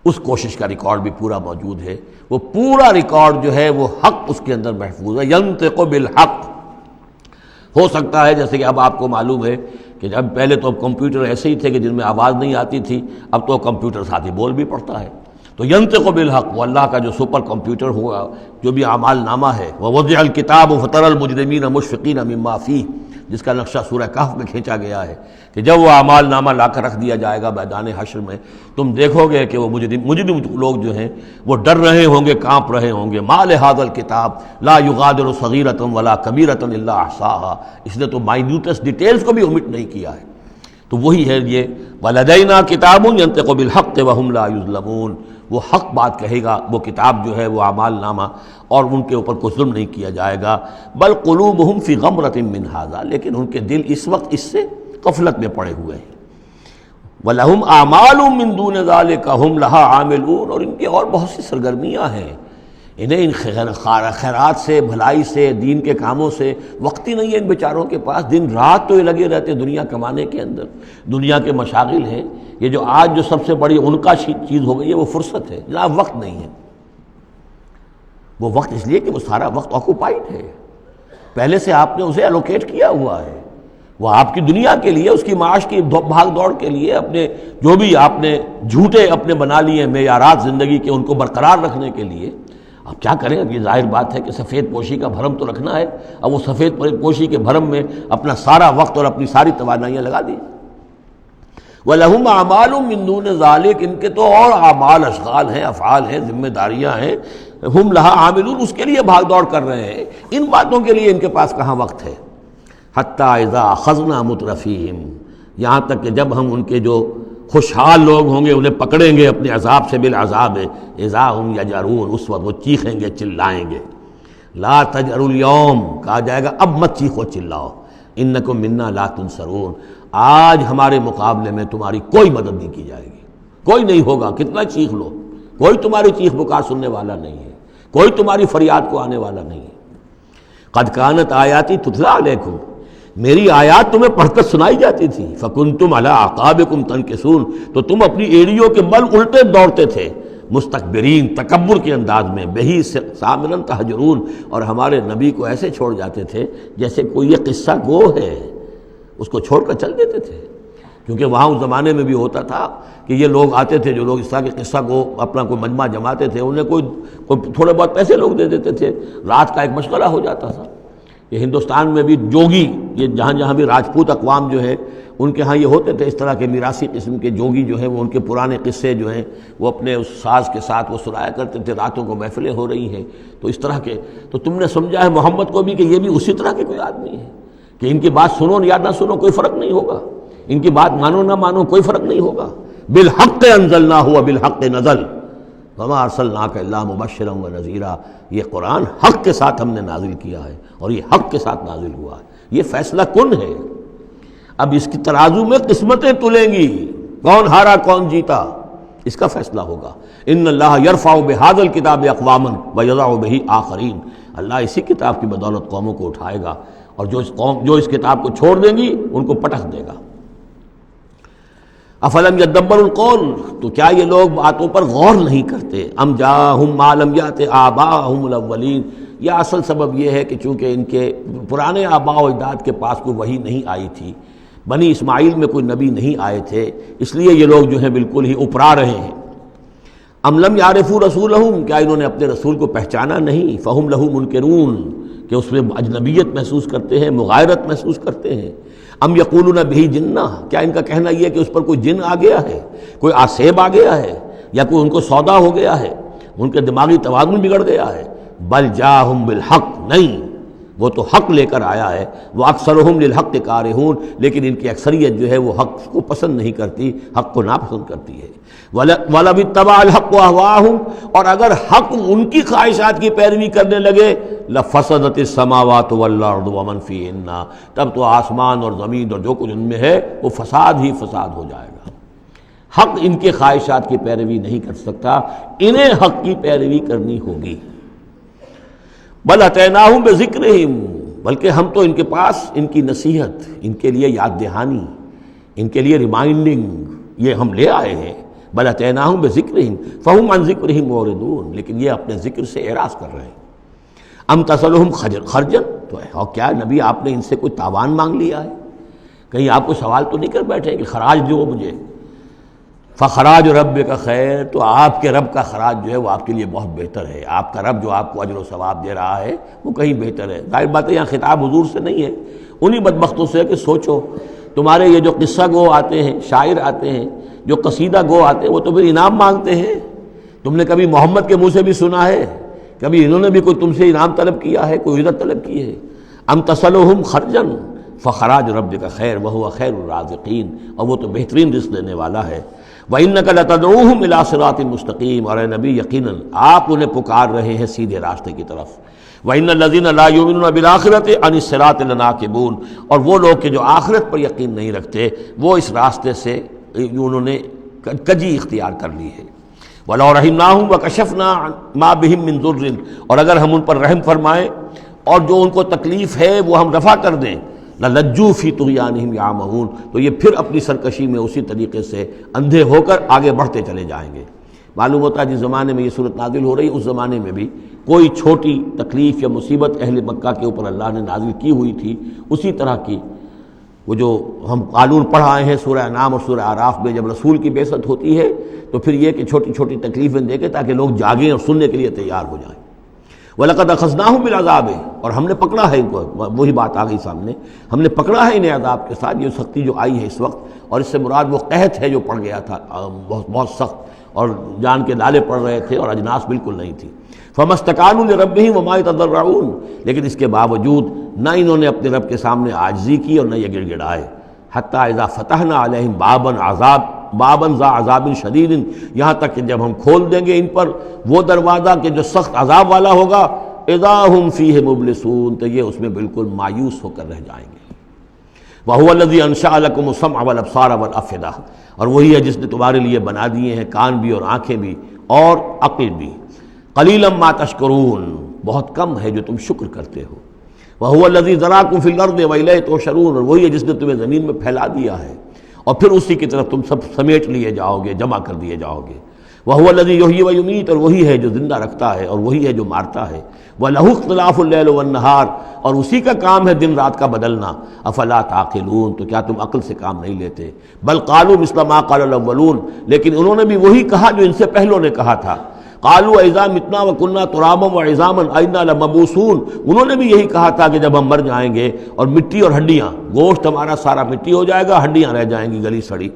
اس کوشش کا ریکارڈ بھی پورا موجود ہے۔ وہ پورا ریکارڈ جو ہے وہ حق اس کے اندر محفوظ ہے، ینطق بالحق۔ ہو سکتا ہے جیسے کہ اب آپ کو معلوم ہے کہ جب پہلے تو اب کمپیوٹر ایسے ہی تھے کہ جن میں آواز نہیں آتی تھی، اب تو کمپیوٹر ساتھ ہی بول بھی پڑتا ہے، تو ینطق بالحق، وہ اللہ کا جو سپر کمپیوٹر ہوا، جو بھی اعمال نامہ ہے۔ ووضع الکتاب فتری المجرمین مشفقین مما فیہ، جس کا نقشہ سورہ کہف میں کھینچا گیا ہے کہ جب وہ اعمال نامہ لا کر رکھ دیا جائے گا میدان حشر میں، تم دیکھو گے کہ وہ مجرم لوگ جو ہیں وہ ڈر رہے ہوں گے، کانپ رہے ہوں گے۔ ما لہذا الکتاب لا یغادر صغیرۃ ولا کبیرۃ الا احصاها، اس نے تو مائنیوٹس ڈیٹیلز کو بھی اومٹ نہیں کیا ہے۔ تو وہی ہے یہ ولدینا کتاب ینطق بالحق وہم لا یظلمون، وہ حق بات کہے گا، وہ کتاب جو ہے وہ اعمال نامہ، اور ان کے اوپر کوئی ظلم نہیں کیا جائے گا۔ بل قلوبہم فی غمرۃ من ھذا، لیکن ان کے دل اس وقت اس سے غفلت میں پڑے ہوئے ہیں۔ وَلَهُمْ أَعْمَالٌ مِّن دُونِ ذَلِكَ هُمْ لَهَا عَامِلُونَ، اور ان کی اور بہت سی سرگرمیاں ہیں، انہیں ان خیرات سے، بھلائی سے، دین کے کاموں سے وقت ہی نہیں ہے ان بیچاروں کے پاس۔ دن رات تو یہ لگے رہتے دنیا کمانے کے اندر، دنیا کے مشاغل ہیں۔ یہ جو آج جو سب سے بڑی ان کا چیز ہو گئی ہے وہ فرصت ہے، جناب وقت نہیں ہے۔ وہ وقت اس لیے کہ وہ سارا وقت آکوپائڈ ہے، پہلے سے آپ نے اسے الوکیٹ کیا ہوا ہے، وہ آپ کی دنیا کے لیے، اس کی معاش کی بھاگ دوڑ کے لیے، اپنے جو بھی آپ نے جھوٹے اپنے بنا لیے معیارات زندگی کے ان کو برقرار رکھنے کے لیے۔ اب کیا کریں، اب یہ ظاہر بات ہے کہ سفید پوشی کا بھرم تو رکھنا ہے، اب وہ سفید پوشی کے بھرم میں اپنا سارا وقت اور اپنی ساری توانائیاں لگا دی۔ وَلَهُمْ أَعْمَالٌ مِّن دُونِ ذَلِكَ، ان کے تو اور اعمال، اشغال ہیں، افعال ہیں، ذمہ داریاں ہیں۔ ہم لہا عاملون، اس کے لیے بھاگ دوڑ کر رہے ہیں، ان باتوں کے لیے ان کے پاس کہاں وقت ہے۔ حتیٰ اذا اخذنا مترفیہم، یہاں تک کہ جب ہم ان کے جو خوشحال لوگ ہوں گے انہیں پکڑیں گے اپنے عذاب سے، بالعذاب اذا ہم یجرون، اس وقت وہ چیخیں گے، چلائیں گے۔ لا تجروا اليوم، کہا جائے گا اب مت چیخو چلاؤ، انکم منا لا تنصرون، آج ہمارے مقابلے میں تمہاری کوئی مدد نہیں کی جائے گی، کوئی نہیں ہوگا، کتنا چیخ لو، کوئی تمہاری چیخ پکار سننے والا نہیں ہے، کوئی تمہاری فریاد کو آنے والا نہیں ہے۔ قد کانت آیاتی تتلیٰ علیکم، میری آیات تمہیں پڑھ کر سنائی جاتی تھی، فکنتم علی اعقابکم تنکسون، تو تم اپنی ایڑیوں کے بل الٹے دوڑتے تھے، مستکبرین، تکبر کے انداز میں، بہی سامرن تہجرون، اور ہمارے نبی کو ایسے چھوڑ جاتے تھے جیسے کوئی یہ قصہ گو ہے، اس کو چھوڑ کر چل دیتے تھے۔ کیونکہ وہاں اس زمانے میں بھی ہوتا تھا کہ یہ لوگ آتے تھے جو لوگ اس طرح کے قصہ کو اپنا کوئی مجمع جماتے تھے، انہیں کوئی تھوڑے بہت پیسے لوگ دے دیتے تھے، رات کا ایک مشغلہ ہو جاتا تھا، یہ ہندوستان میں بھی جوگی، یہ جہاں جہاں بھی راجپوت اقوام جو ہے ان کے ہاں یہ ہوتے تھے اس طرح کے میراثی قسم کے جوگی جو ہیں، وہ ان کے پرانے قصے جو ہیں وہ اپنے اس ساز کے ساتھ وہ سنایا کرتے تھے، راتوں کو محفلیں ہو رہی ہیں تو اس طرح کے، تو تم نے سمجھا ہے محمد کو بھی کہ یہ بھی اسی طرح کے کوئی آدمی ہے کہ ان کی بات سنو یا نہ سنو کوئی فرق نہیں ہوگا، ان کی بات مانو نہ مانو کوئی فرق نہیں ہوگا. بالحق انزلناہ وبالحق نزل وما ارسلناک الا مبشرا ونذیرا، یہ قرآن حق کے ساتھ ہم نے نازل کیا ہے اور یہ حق کے ساتھ نازل ہوا ہے. یہ فیصلہ کن ہے. اب اس کی ترازو میں قسمتیں تلیں گی، کون ہارا کون جیتا اس کا فیصلہ ہوگا. ان اللہ یرفع بہذا الکتاب اقواما ویضع بہ آخرین، اللہ اسی کتاب کی بدولت قوموں کو اٹھائے گا اور جو اس کتاب کو چھوڑ دیں گی ان کو پٹخ دے گا. افلم یدبروا القول، تو کیا یہ لوگ باتوں پر غور نہیں کرتے؟ ام جاءہم ما لم یأت آباءہم الاولین، یہ اصل سبب یہ ہے کہ چونکہ ان کے پرانے آباء و اجداد کے پاس کوئی وحی نہیں آئی تھی، بنی اسماعیل میں کوئی نبی نہیں آئے تھے، اس لیے یہ لوگ جو ہیں بالکل ہی اپرا رہے ہیں. ام لم یعرفوا رسولہم، کیا انہوں نے اپنے رسول کو پہچانا نہیں؟ فہم لہ منکرون، کہ اس میں اجنبیت محسوس کرتے ہیں، مغایرت محسوس کرتے ہیں. ام یقولون بہ جنہ، کیا ان کا کہنا یہ ہے کہ اس پر کوئی جن آ گیا ہے، کوئی آسیب آ گیا ہے، یا کوئی ان کو سودا ہو گیا ہے، ان کے دماغی توازن بگڑ گیا ہے. بل جاءہم بالحق، نہیں، وہ تو حق لے کر آیا ہے. وہ اکثرہم للحق کارہون، لیکن ان کی اکثریت جو ہے وہ حق کو پسند نہیں کرتی، حق کو ناپسند کرتی ہے. وَلَوِ اتَّبَعَ الْحَقُّ أَهْوَاءَهُمْ، اور اگر حق ان کی خواہشات کی پیروی کرنے لگے، لَفَسَدَتِ السَّمَاوَاتُ وَالْأَرْضُ وَمَنْ فِيهِنَّ، تب تو آسمان اور زمین اور جو کچھ ان میں ہے وہ فساد ہی فساد ہو جائے گا. حق ان کے خواہشات کی پیروی نہیں کر سکتا، انہیں حق کی پیروی کرنی ہوگی. بل اتیناہم بذکرہم، بلکہ ہم تو ان کے پاس ان کی نصیحت، ان کے لیے یاد دہانی، ان کے لیے ریمائنڈنگ یہ ہم لے آئے ہیں. بل اتیناہم بذکرہم فہم عن ذکرہم معرضون، لیکن یہ اپنے ذکر سے اعراض کر رہے ہیں. ام تسألہم خرجا، تو اور کیا نبی آپ نے ان سے کوئی تاوان مانگ لیا ہے؟ کہیں آپ کو سوال تو نہیں کر بیٹھے کہ خراج دو مجھے؟ فخراج ربک خیر، تو آپ کے رب کا خراج جو ہے وہ آپ کے لیے بہت بہتر ہے. آپ کا رب جو آپ کو اجر و ثواب دے رہا ہے وہ کہیں بہتر ہے. ظاہر بات ہے یہاں خطاب حضور سے نہیں ہے، انہی بدبختوں سے کہ سوچو تمہارے یہ جو قصہ گو آتے ہیں، شاعر آتے ہیں، جو قصیدہ گو آتے ہیں، وہ تو پھر انعام مانگتے ہیں. تم نے کبھی محمد کے منہ سے بھی سنا ہے؟ کبھی انہوں نے بھی کوئی تم سے انعام طلب کیا ہے، کوئی اجرت طلب کی ہے؟ ام تسألہم خرجا فخراج ربک خیر وہو خیر الرازقین، اور وہ تو بہترین رزق دینے والا ہے. وَإِنَّكَ لَتَدْعُوهُمْ إِلَىٰ صِرَاطٍ مُسْتَقِيمٍ، اور اے نبی یقیناً آپ انہیں پکار رہے ہیں سیدھے راستے کی طرف. وَإِنَّ الَّذِينَ لَا يُؤْمِنُونَ بِالْآخِرَةِ عَنِ الصِّرَاطِ لَنَاكِبُونَ، اور وہ لوگ کہ جو آخرت پر یقین نہیں رکھتے وہ اس راستے سے انہوں نے کجی اختیار کر لی ہے. وَلَوْ رَحِمْنَاهُمْ وَكَشَفْنَا مَا بِهِمْ مِنْ ضُرٍّ، اور اگر ہم ان پر رحم فرمائیں اور جو ان کو تکلیف ہے وہ ہم رفع کر دیں، لَلَجُّوا فِي طُغْيَانِهِمْ يَعْمَهُونَ، تو یہ پھر اپنی سرکشی میں اسی طریقے سے اندھے ہو کر آگے بڑھتے چلے جائیں گے. معلوم ہوتا ہے جس زمانے میں یہ صورت نازل ہو رہی اس زمانے میں بھی کوئی چھوٹی تکلیف یا مصیبت اہل مکہ کے اوپر اللہ نے نازل کی ہوئی تھی، اسی طرح کی وہ جو ہم قانون پڑھ آئے ہیں سورہ انعام اور سورہ اعراف میں، جب رسول کی بعثت ہوتی ہے تو پھر یہ کہ چھوٹی چھوٹی تکلیفیں دے کے تاکہ لوگ جاگیں اور سننے کے لیے تیار ہو جائیں. وَلَقَدْ أَخَذْنَاهُمْ بِالْعَذَابِ، اور ہم نے پکڑا ہے ان کو، وہی بات آ گئی سامنے، ہم نے پکڑا ہے انہیں عذاب کے ساتھ. یہ سختی جو آئی ہے اس وقت، اور اس سے مراد وہ قحط ہے جو پڑ گیا تھا بہت سخت، اور جان کے لالے پڑ رہے تھے اور اجناس بالکل نہیں تھی. فَمَا اسْتَكَانُوا لِرَبِّهِمْ وَمَا يَتَضَرَّعُونَ، لیکن اس کے باوجود نہ انہوں نے اپنے رب کے سامنے عاجزی کی اور نہ یہ گڑ گڑائے. حَتَّى إِذَا فَتَحْنَا عَلَيْهِمْ بَابًا ذَا عَذَابٍ شَدِيدٍ، یہاں تک کہ جب ہم کھول دیں گے ان پر وہ دروازہ کہ جو سخت عذاب والا ہوگا، اذا ہم فیہ مبلسون، تو یہ اس میں بالکل مایوس ہو کر رہ جائیں گے. وَهُوَ الَّذِي أَنشَأَ لَكُمُ السَّمْعَ وَالْأَبْصَارَ وَالْأَفْئِدَةَ، اور وہی ہے جس نے تمہارے لیے بنا دیے ہیں کان بھی اور آنکھیں بھی اور عقل بھی. قَلِيلًا مَا تَشْكُرُونَ، بہت کم ہے جو تم شکر کرتے ہو. وَهُوَ الَّذِي ذَرَاكُمْ فِي الْأَرْضِ وَإِلَيْهِ تُحْشَرُونَ، اور وہی ہے جس نے تمہیں زمین میں پھیلا دیا ہے اور پھر اسی کی طرف تم سب سمیٹ لیے جاؤ گے، جمع کر دیے جاؤ گے. وَهُوَ الَّذِي يُحْيِي وَيُمِيتُ، اور وہی ہے جو زندہ رکھتا ہے اور وہی ہے جو مارتا ہے. وَلَهُ اخْتِلَافُ اللَّيْلِ وَالنَّهَارِ، اور اسی کا کام ہے دن رات کا بدلنا. أَفَلَا تَعْقِلُونَ، تو کیا تم عقل سے کام نہیں لیتے؟ بل قالوا مثل ما قال الأولون، لیکن انہوں نے بھی وہی کہا جو ان سے پہلوں نے کہا تھا. قالوا اذا متنا وكنا ترابا وعظاما ائنا لمبعوثون، انہوں نے بھی یہی کہا تھا کہ جب ہم مر جائیں گے اور مٹی اور ہڈیاں، گوشت ہمارا سارا مٹی ہو جائے گا، ہڈیاں رہ جائیں گی گلی سڑی،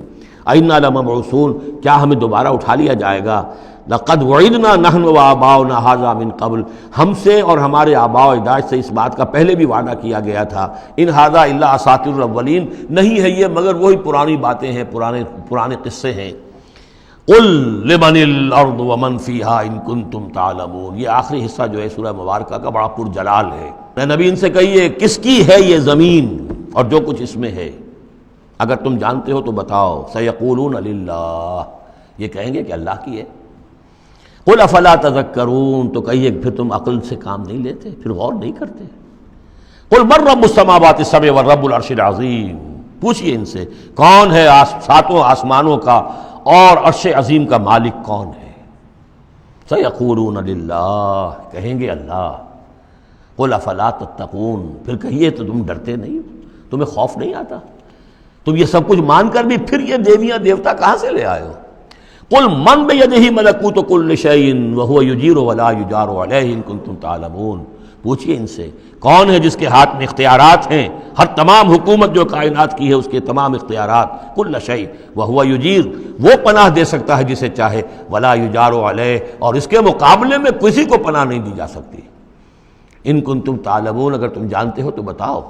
ائنا لمبعوثون، کیا ہمیں دوبارہ اٹھا لیا جائے گا؟ لقد وعدنا نحن وآباؤنا هذا من قبل، ہم سے اور ہمارے آباء و اجداد سے اس بات کا پہلے بھی وعدہ کیا گیا تھا، ان هذا الا اساطیر الاولین، نہیں ہے یہ مگر وہی پرانی باتیں ہیں، پرانے قصے ہیں۔ قل لمن الارض ومن فیہا ان کنتم تعلمون، یہ آخری حصہ جو ہے سورہ مبارکہ کا بڑا پرجلال ہے۔ اے نبی ان سے کہیے کس کی ہے یہ زمین اور جو کچھ اس میں ہے، اگر تم جانتے ہو تو بتاؤ۔ سیقولون للہ، یہ کہیں گے کہ اللہ کی ہے۔ قل افلا تذکرون، تو کہیے پھر تم عقل سے کام نہیں لیتے، پھر غور نہیں کرتے۔ قل من رب السماوات السبع والرب العرش العظیم، پوچھئے ان سے کون ہے ساتوں آسمانوں کا اور عرش عظیم کا مالک کون ہے؟ سیقولون للہ، کہیں گے اللہ۔ قل افلا تتقون، پھر کہیے تو تم ڈرتے نہیں، تمہیں خوف نہیں آتا؟ تم یہ سب کچھ مان کر بھی پھر یہ دیویاں دیوتا کہاں سے لے آئے ہو؟ قل من بیدہ ملکوت کل شیء وہو یجیر ولا یجار علیہ ان کنتم تعلمون، پوچھئے ان سے کون ہے جس کے ہاتھ میں اختیارات ہیں، ہر تمام حکومت جو کائنات کی ہے اس کے تمام اختیارات، کل شیء وہو یجیر، وہ پناہ دے سکتا ہے جسے چاہے، ولا یجار علیہ، اور اس کے مقابلے میں کسی کو پناہ نہیں دی جا سکتی۔ ان کنتم تعلمون، اگر تم جانتے ہو تو بتاؤ۔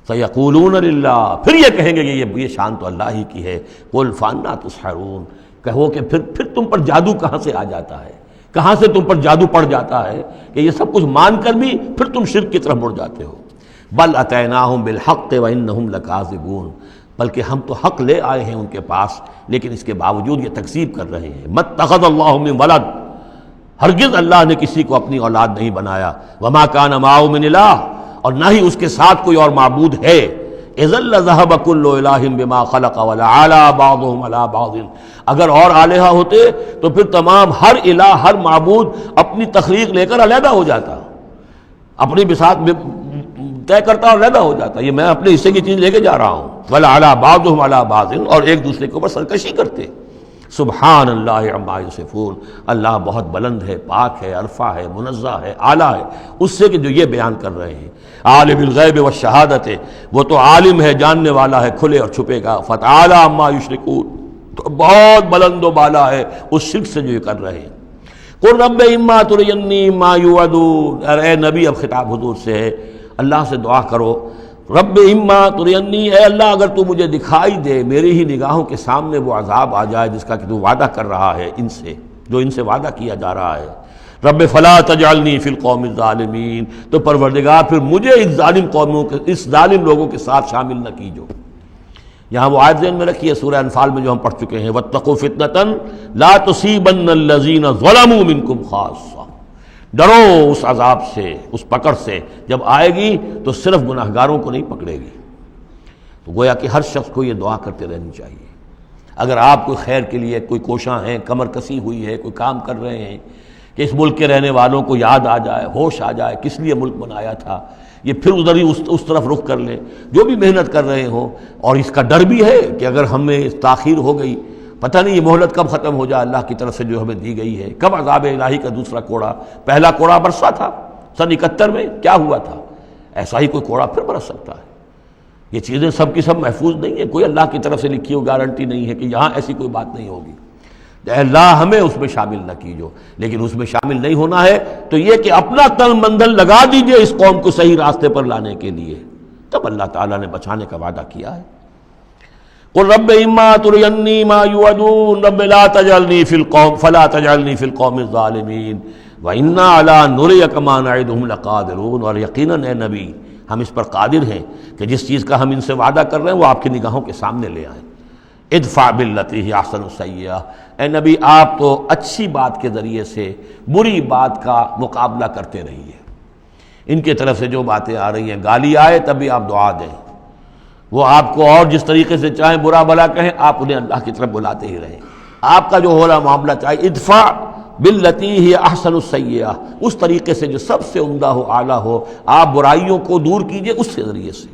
سیقولون للہ، پھر یہ کہیں گے کہ یہ شان تو اللہ ہی کی ہے۔ قل فانا تسحرون، کہو کہ پھر تم پر جادو کہاں سے آ جاتا ہے، کہاں سے تم پر جادو پڑ جاتا ہے کہ یہ سب کچھ مان کر بھی پھر تم شرک کی طرف مڑ جاتے ہو۔ بل اتیناہم بالحق وانہم لکاذبون، بلکہ ہم تو حق لے آئے ہیں ان کے پاس، لیکن اس کے باوجود یہ تکذیب کر رہے ہیں۔ مَتَّخَذَ اللَّهُ مِن وَلَدٍ، ہرگز اللہ نے کسی کو اپنی اولاد نہیں بنایا۔ وَمَا كَانَ مَعَهُ مِنْ إِلَٰهٍ، اور نہ ہی اس کے ساتھ کوئی اور معبود ہے۔ اذا لذهب كل الہ بما خلق ولعلى بعضهم على بعض، اگر اور الہہ ہوتے تو پھر تمام ہر الہ، ہر معبود اپنی تخلیق لے کر علیحدہ ہو جاتا، اپنی بساط طے کرتا اور علیحدہ ہو جاتا۔ یہ میں اپنے حصے کی چیز لے کے جا رہا ہوں۔ ولعلى بعضهم على بعض، اور ایک دوسرے کے اوپر سرکشی کرتے۔ سبحان اللہ عما یصفون، اللہ بہت بلند ہے، پاک ہے، عرفہ ہے، منزہ ہے، اعلیٰ ہے اس سے کہ جو یہ بیان کر رہے ہیں۔ عالم الغیب والشہادت، وہ تو عالم ہے، جاننے والا ہے کھلے اور چھپے کا۔ فتعالی عما یشرکون، تو بہت بلند و بالا ہے اس شرک سے جو یہ کر رہے ہیں۔ قل رب اما ترینی ما یوعدون، اے نبی اب خطاب حضور سے ہے، اللہ سے دعا کرو، رب اما ترینی، اے اللہ اگر تو مجھے دکھائی دے، میری ہی نگاہوں کے سامنے وہ عذاب آ جائے جس کا کہ تو وعدہ کر رہا ہے ان سے، جو ان سے وعدہ کیا جا رہا ہے۔ رب فلا تجعلنی فی القوم الظالمین، تو پروردگار پھر مجھے اس ظالم قوموں کے، اس ظالم لوگوں کے ساتھ شامل نہ کیجو۔ یہاں وہ آیت ذہن میں رکھیے سورہ انفال میں جو ہم پڑھ چکے ہیں، واتقوا فتنۃ لا تصیبن الذین ظلموا منکم خاصہ، ڈرو اس عذاب سے، اس پکڑ سے، جب آئے گی تو صرف گناہگاروں کو نہیں پکڑے گی۔ تو گویا کہ ہر شخص کو یہ دعا کرتے رہنی چاہیے۔ اگر آپ کوئی خیر کے لیے کوئی کوشاں ہیں، کمر کسی ہوئی ہے، کوئی کام کر رہے ہیں کہ اس ملک کے رہنے والوں کو یاد آ جائے، ہوش آ جائے کس لیے ملک بنایا تھا، یہ پھر ادھر ہی اس طرف رخ کر لیں، جو بھی محنت کر رہے ہوں، اور اس کا ڈر بھی ہے کہ اگر ہمیں تاخیر ہو گئی، پتہ نہیں یہ مہلت کب ختم ہو جائے اللہ کی طرف سے جو ہمیں دی گئی ہے، کب عذاب الہی کا دوسرا کوڑا، پہلا کوڑا برسا تھا سن 71 میں، کیا ہوا تھا، ایسا ہی کوئی کوڑا پھر برس سکتا ہے۔ یہ چیزیں سب کی سب محفوظ نہیں ہیں، کوئی اللہ کی طرف سے لکھی ہوئی گارنٹی نہیں ہے کہ یہاں ایسی کوئی بات نہیں ہوگی۔ اے اللہ ہمیں اس میں شامل نہ کیجو، لیکن اس میں شامل نہیں ہونا ہے تو یہ کہ اپنا تن مندل لگا دیجئے اس قوم کو صحیح راستے پر لانے کے لیے، تب اللہ تعالیٰ نے بچانے کا وعدہ کیا ہے۔ قل رب اما ترینی ما یوعدون رب لا تجعلنی فی القوم فلا تجعلنی فی القوم الظالمین وانا علی نریک ما نعدہم لقادرون، اور یقیناً اے نبی ہم اس پر قادر ہیں کہ جس چیز کا ہم ان سے وعدہ کر رہے ہیں وہ آپ کی نگاہوں کے سامنے لے آئیں۔ ادفع باللتی ہی احسن السیئہ، اے نبی آپ تو اچھی بات کے ذریعے سے بری بات کا مقابلہ کرتے رہیے۔ ان کی طرف سے جو باتیں آ رہی ہیں، گالی آئے تب بھی آپ دعا دیں، وہ آپ کو اور جس طریقے سے چاہیں برا بھلا کہیں، آپ انہیں اللہ کی طرف بلاتے ہی رہیں۔ آپ کا جو ہو رہا معاملہ چاہے ادفع باللتی ہی احسن السیئہ، اس طریقے سے جو سب سے عمدہ ہو، اعلیٰ ہو، آپ برائیوں کو دور کیجئے اس کے ذریعے سے۔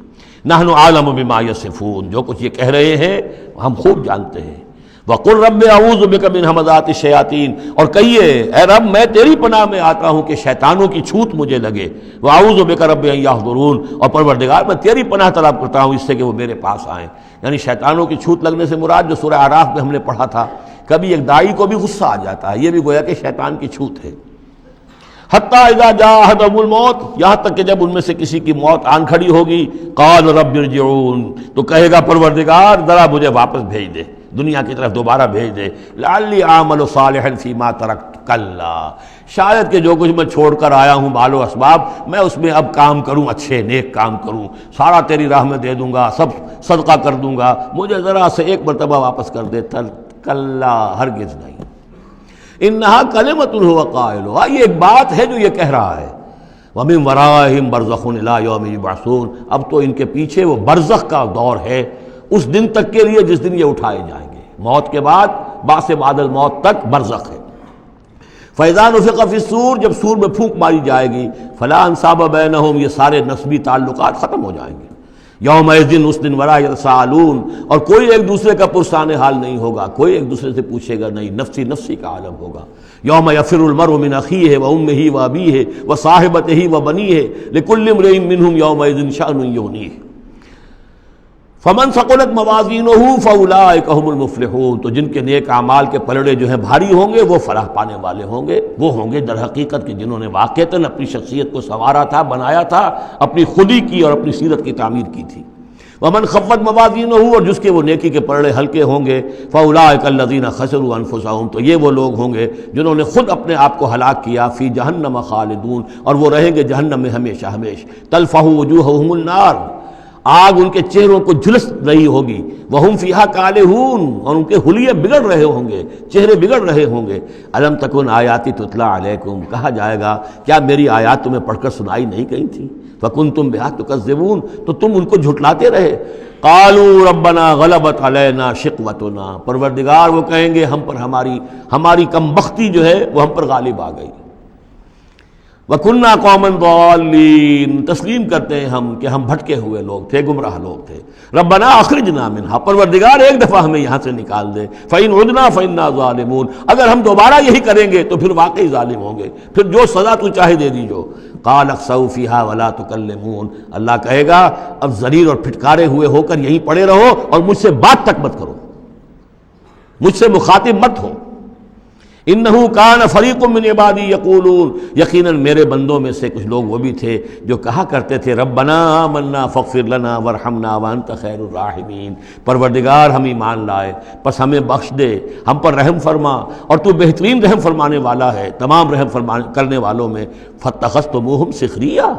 نحن عالم بما یصفون، جو کچھ یہ کہہ رہے ہیں ہم خوب جانتے ہیں۔ وَقُلْ رَبِّ أَعُوذُ بِكَ مِنْ ہَمَزَاتِ الشَّيَاطِينِ، اور کہیے اے رب میں تیری پناہ میں آتا ہوں کہ شیطانوں کی چھوت مجھے لگے، وَأَعُوذُ بِكَ رَبِّ أَن يَحْضُرُونَ، اور پروردگار میں تیری پناہ طلب کرتا ہوں اس سے کہ وہ میرے پاس آئیں۔ یعنی شیطانوں کی چھوت لگنے سے مراد جو سورہ اعراف میں ہم نے پڑھا تھا، کبھی ایک داعی کو بھی غصہ آ جاتا ہے، یہ بھی گویا کہ شیطان کی چھوت ہے۔ حتیٰ اذا جاء احدهم الموت، یہاں تک کہ جب ان میں سے کسی کی موت آن کھڑی ہوگی، قال رب ارجعون، تو کہے گا پروردگار ذرا مجھے واپس بھیج دے، دنیا کی طرف دوبارہ بھیج دے، لعلی اعمل صالحا فیما ترکت، کلا، شاید کہ جو کچھ میں چھوڑ کر آیا ہوں مال و اسباب، میں اس میں اب کام کروں، اچھے نیک کام کروں، سارا تیری راہ میں دے دوں گا، سب صدقہ کر دوں گا، مجھے ذرا سے ایک مرتبہ واپس کر دے۔ کلا، ہرگز نہیں۔ انہا کلمۃ هو قائلھا، یہ ایک بات ہے جو یہ کہہ رہا ہے۔ ومن ورائہم برزخ الی یوم یبعثون، اب تو ان کے پیچھے وہ برزخ کا دور ہے، اس دن تک کے لیے جس دن یہ اٹھائے جائیں گے، موت کے بعد بعث بعد الموت تک برزخ ہے۔ فاذا نفخ فی الصور، جب سور میں پھونک ماری جائے گی، فلا انصاب بینہم، یہ سارے نسبی تعلقات ختم ہو جائیں گے۔ یومئذ، اس دن، ولا یتساءلون، اور کوئی ایک دوسرے کا پرسان حال نہیں ہوگا، کوئی ایک دوسرے سے پوچھے گا نہیں، نفسی نفسی کا عالم ہوگا۔ یوم یفر المرء من اخیہ وامہ وابیہ وصاحبتہ وبنیہ لکل امرئ منہم یومئذ شأن یغنیہ۔ فمن ثقلت موازینہ فاولئک هم المفلحون، تو جن کے نیک اعمال کے پلڑے جو ہیں بھاری ہوں گے وہ فلاح پانے والے ہوں گے، وہ ہوں گے در حقیقت کہ جنہوں نے واقعتاً اپنی شخصیت کو سنوارا تھا، بنایا تھا، اپنی خودی کی اور اپنی سیرت کی تعمیر کی تھی۔ ومن خفت موازینہ، اور جس کے وہ نیکی کے پلڑے ہلکے ہوں گے، فاولئک الذین خسروا انفسهم، تو یہ وہ لوگ ہوں گے جنہوں نے خود اپنے آپ کو ہلاک کیا، فی جہنم خالدون، اور وہ رہیں گے جہنم میں ہمیشہ ہمیش۔ تلفح وجوہہم النار، آگ ان کے چہروں کو جھلس رہی ہوگی، وہم فیہا کالہون، اور ان کے حلیے بگڑ رہے ہوں گے، چہرے بگڑ رہے ہوں گے۔ الم تکن آیاتی تتلی علیکم، کہا جائے گا کیا میری آیات تمہیں پڑھ کر سنائی نہیں گئی تھی؟ فکنتم بہا تکذبون، تو تم ان کو جھٹلاتے رہے۔ قالوا ربنا غلبت علینا شقوتنا، پروردگار وہ کہیں گے ہم پر ہماری کم بختی جو ہے وہ ہم پر غالب آ گئی۔ وَكُنَّا قَوْمًا ضَالِّينَ، تسلیم کرتے ہیں ہم کہ ہم بھٹکے ہوئے لوگ تھے، گمراہ لوگ تھے۔ ربنا اخرجنا منہا، پروردگار ایک دفعہ ہمیں یہاں سے نکال دے۔ فَإِنْ عُدْنَا فَإِنَّا ظَالِمُونَ، اگر ہم دوبارہ یہی کریں گے تو پھر واقعی ظالم ہوں گے، پھر جو سزا تو چاہے دے دیجو۔ قَالَ اخْسَئُوا فِيهَا وَلَا تُكَلِّمُونَ، اللہ کہے گا اب ذلیل اور پھٹکارے ہوئے ہو کر یہیں پڑے رہو اور مجھ سے بات تک مت کرو، مجھ سے مخاطب مت ہو۔ انہو کان فریق من عبادی یقولون، یقیناً میرے بندوں میں سے کچھ لوگ وہ بھی تھے جو کہا کرتے تھے ربنا آمنا فاغفر لنا وارحمنا وانت خیر الراحمین، پروردگار ہم ایمان لائے پس ہمیں بخش دے، ہم پر رحم فرما، اور تو بہترین رحم فرمانے والا ہے تمام رحم کرنے والوں میں۔ فاتخذتموہم سخریا،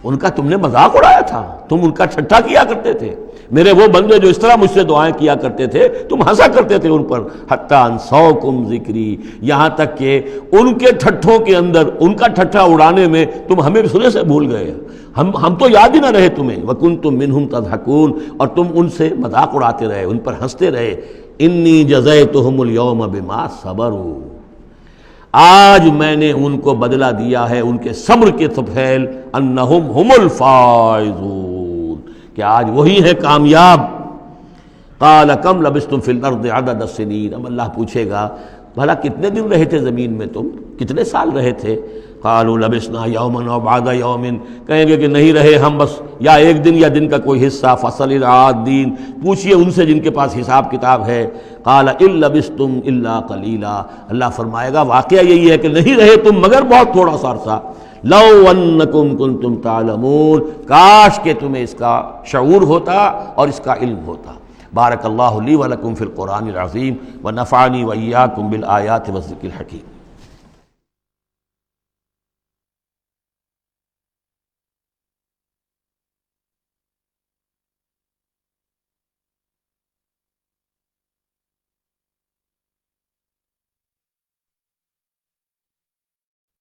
ان کا تم نے مذاق اڑایا تھا، تم ان کا ٹھٹھا کیا کرتے تھے، میرے وہ بندے جو اس طرح مجھ سے دعائیں کیا کرتے تھے تم ہنسا کرتے تھے ان پر۔ حتی انسوکم ذکری، یہاں تک کہ ان کے ٹھٹھوں کے اندر، ان کا ٹھٹھا اڑانے میں تم ہمیں سرے سے بھول گئے، ہم تو یاد ہی نہ رہے تمہیں۔ وکنتم منہم تضحکون، اور تم ان سے مذاق اڑاتے رہے، ان پر ہنستے رہے۔ انی جزیتہم اليوم بما صبروا، آج میں نے ان کو بدلہ دیا ہے ان کے صبر کے طفیل، انہم ہم الفائزون، کہ آج وہی ہے کامیاب۔ قال کم لبثتم فی الارض عدد السنین، اب اللہ پوچھے گا بھلا کتنے دن رہے تھے زمین میں، تم کتنے سال رہے تھے؟ قالوا لبثنا یوما او بعد یوم، کہیں گے کہ نہیں رہے ہم بس یا ایک دن یا دن کا کوئی حصہ۔ فصل العادین، پوچھئے ان سے جن کے پاس حساب کتاب ہے۔ قال ان لبثتم الا قلیلا، اللہ فرمائے گا واقعہ یہی ہے کہ نہیں رہے تم مگر بہت تھوڑا سا عرصہ۔ لو انکم کنتم تعلمون، کاش کہ تمہیں اس کا شعور ہوتا اور اس کا علم ہوتا۔ بارک اللہ لی ولکم فی القرآن العظیم ونفعنی وإیاکم بالآیات والذکر الحکیم۔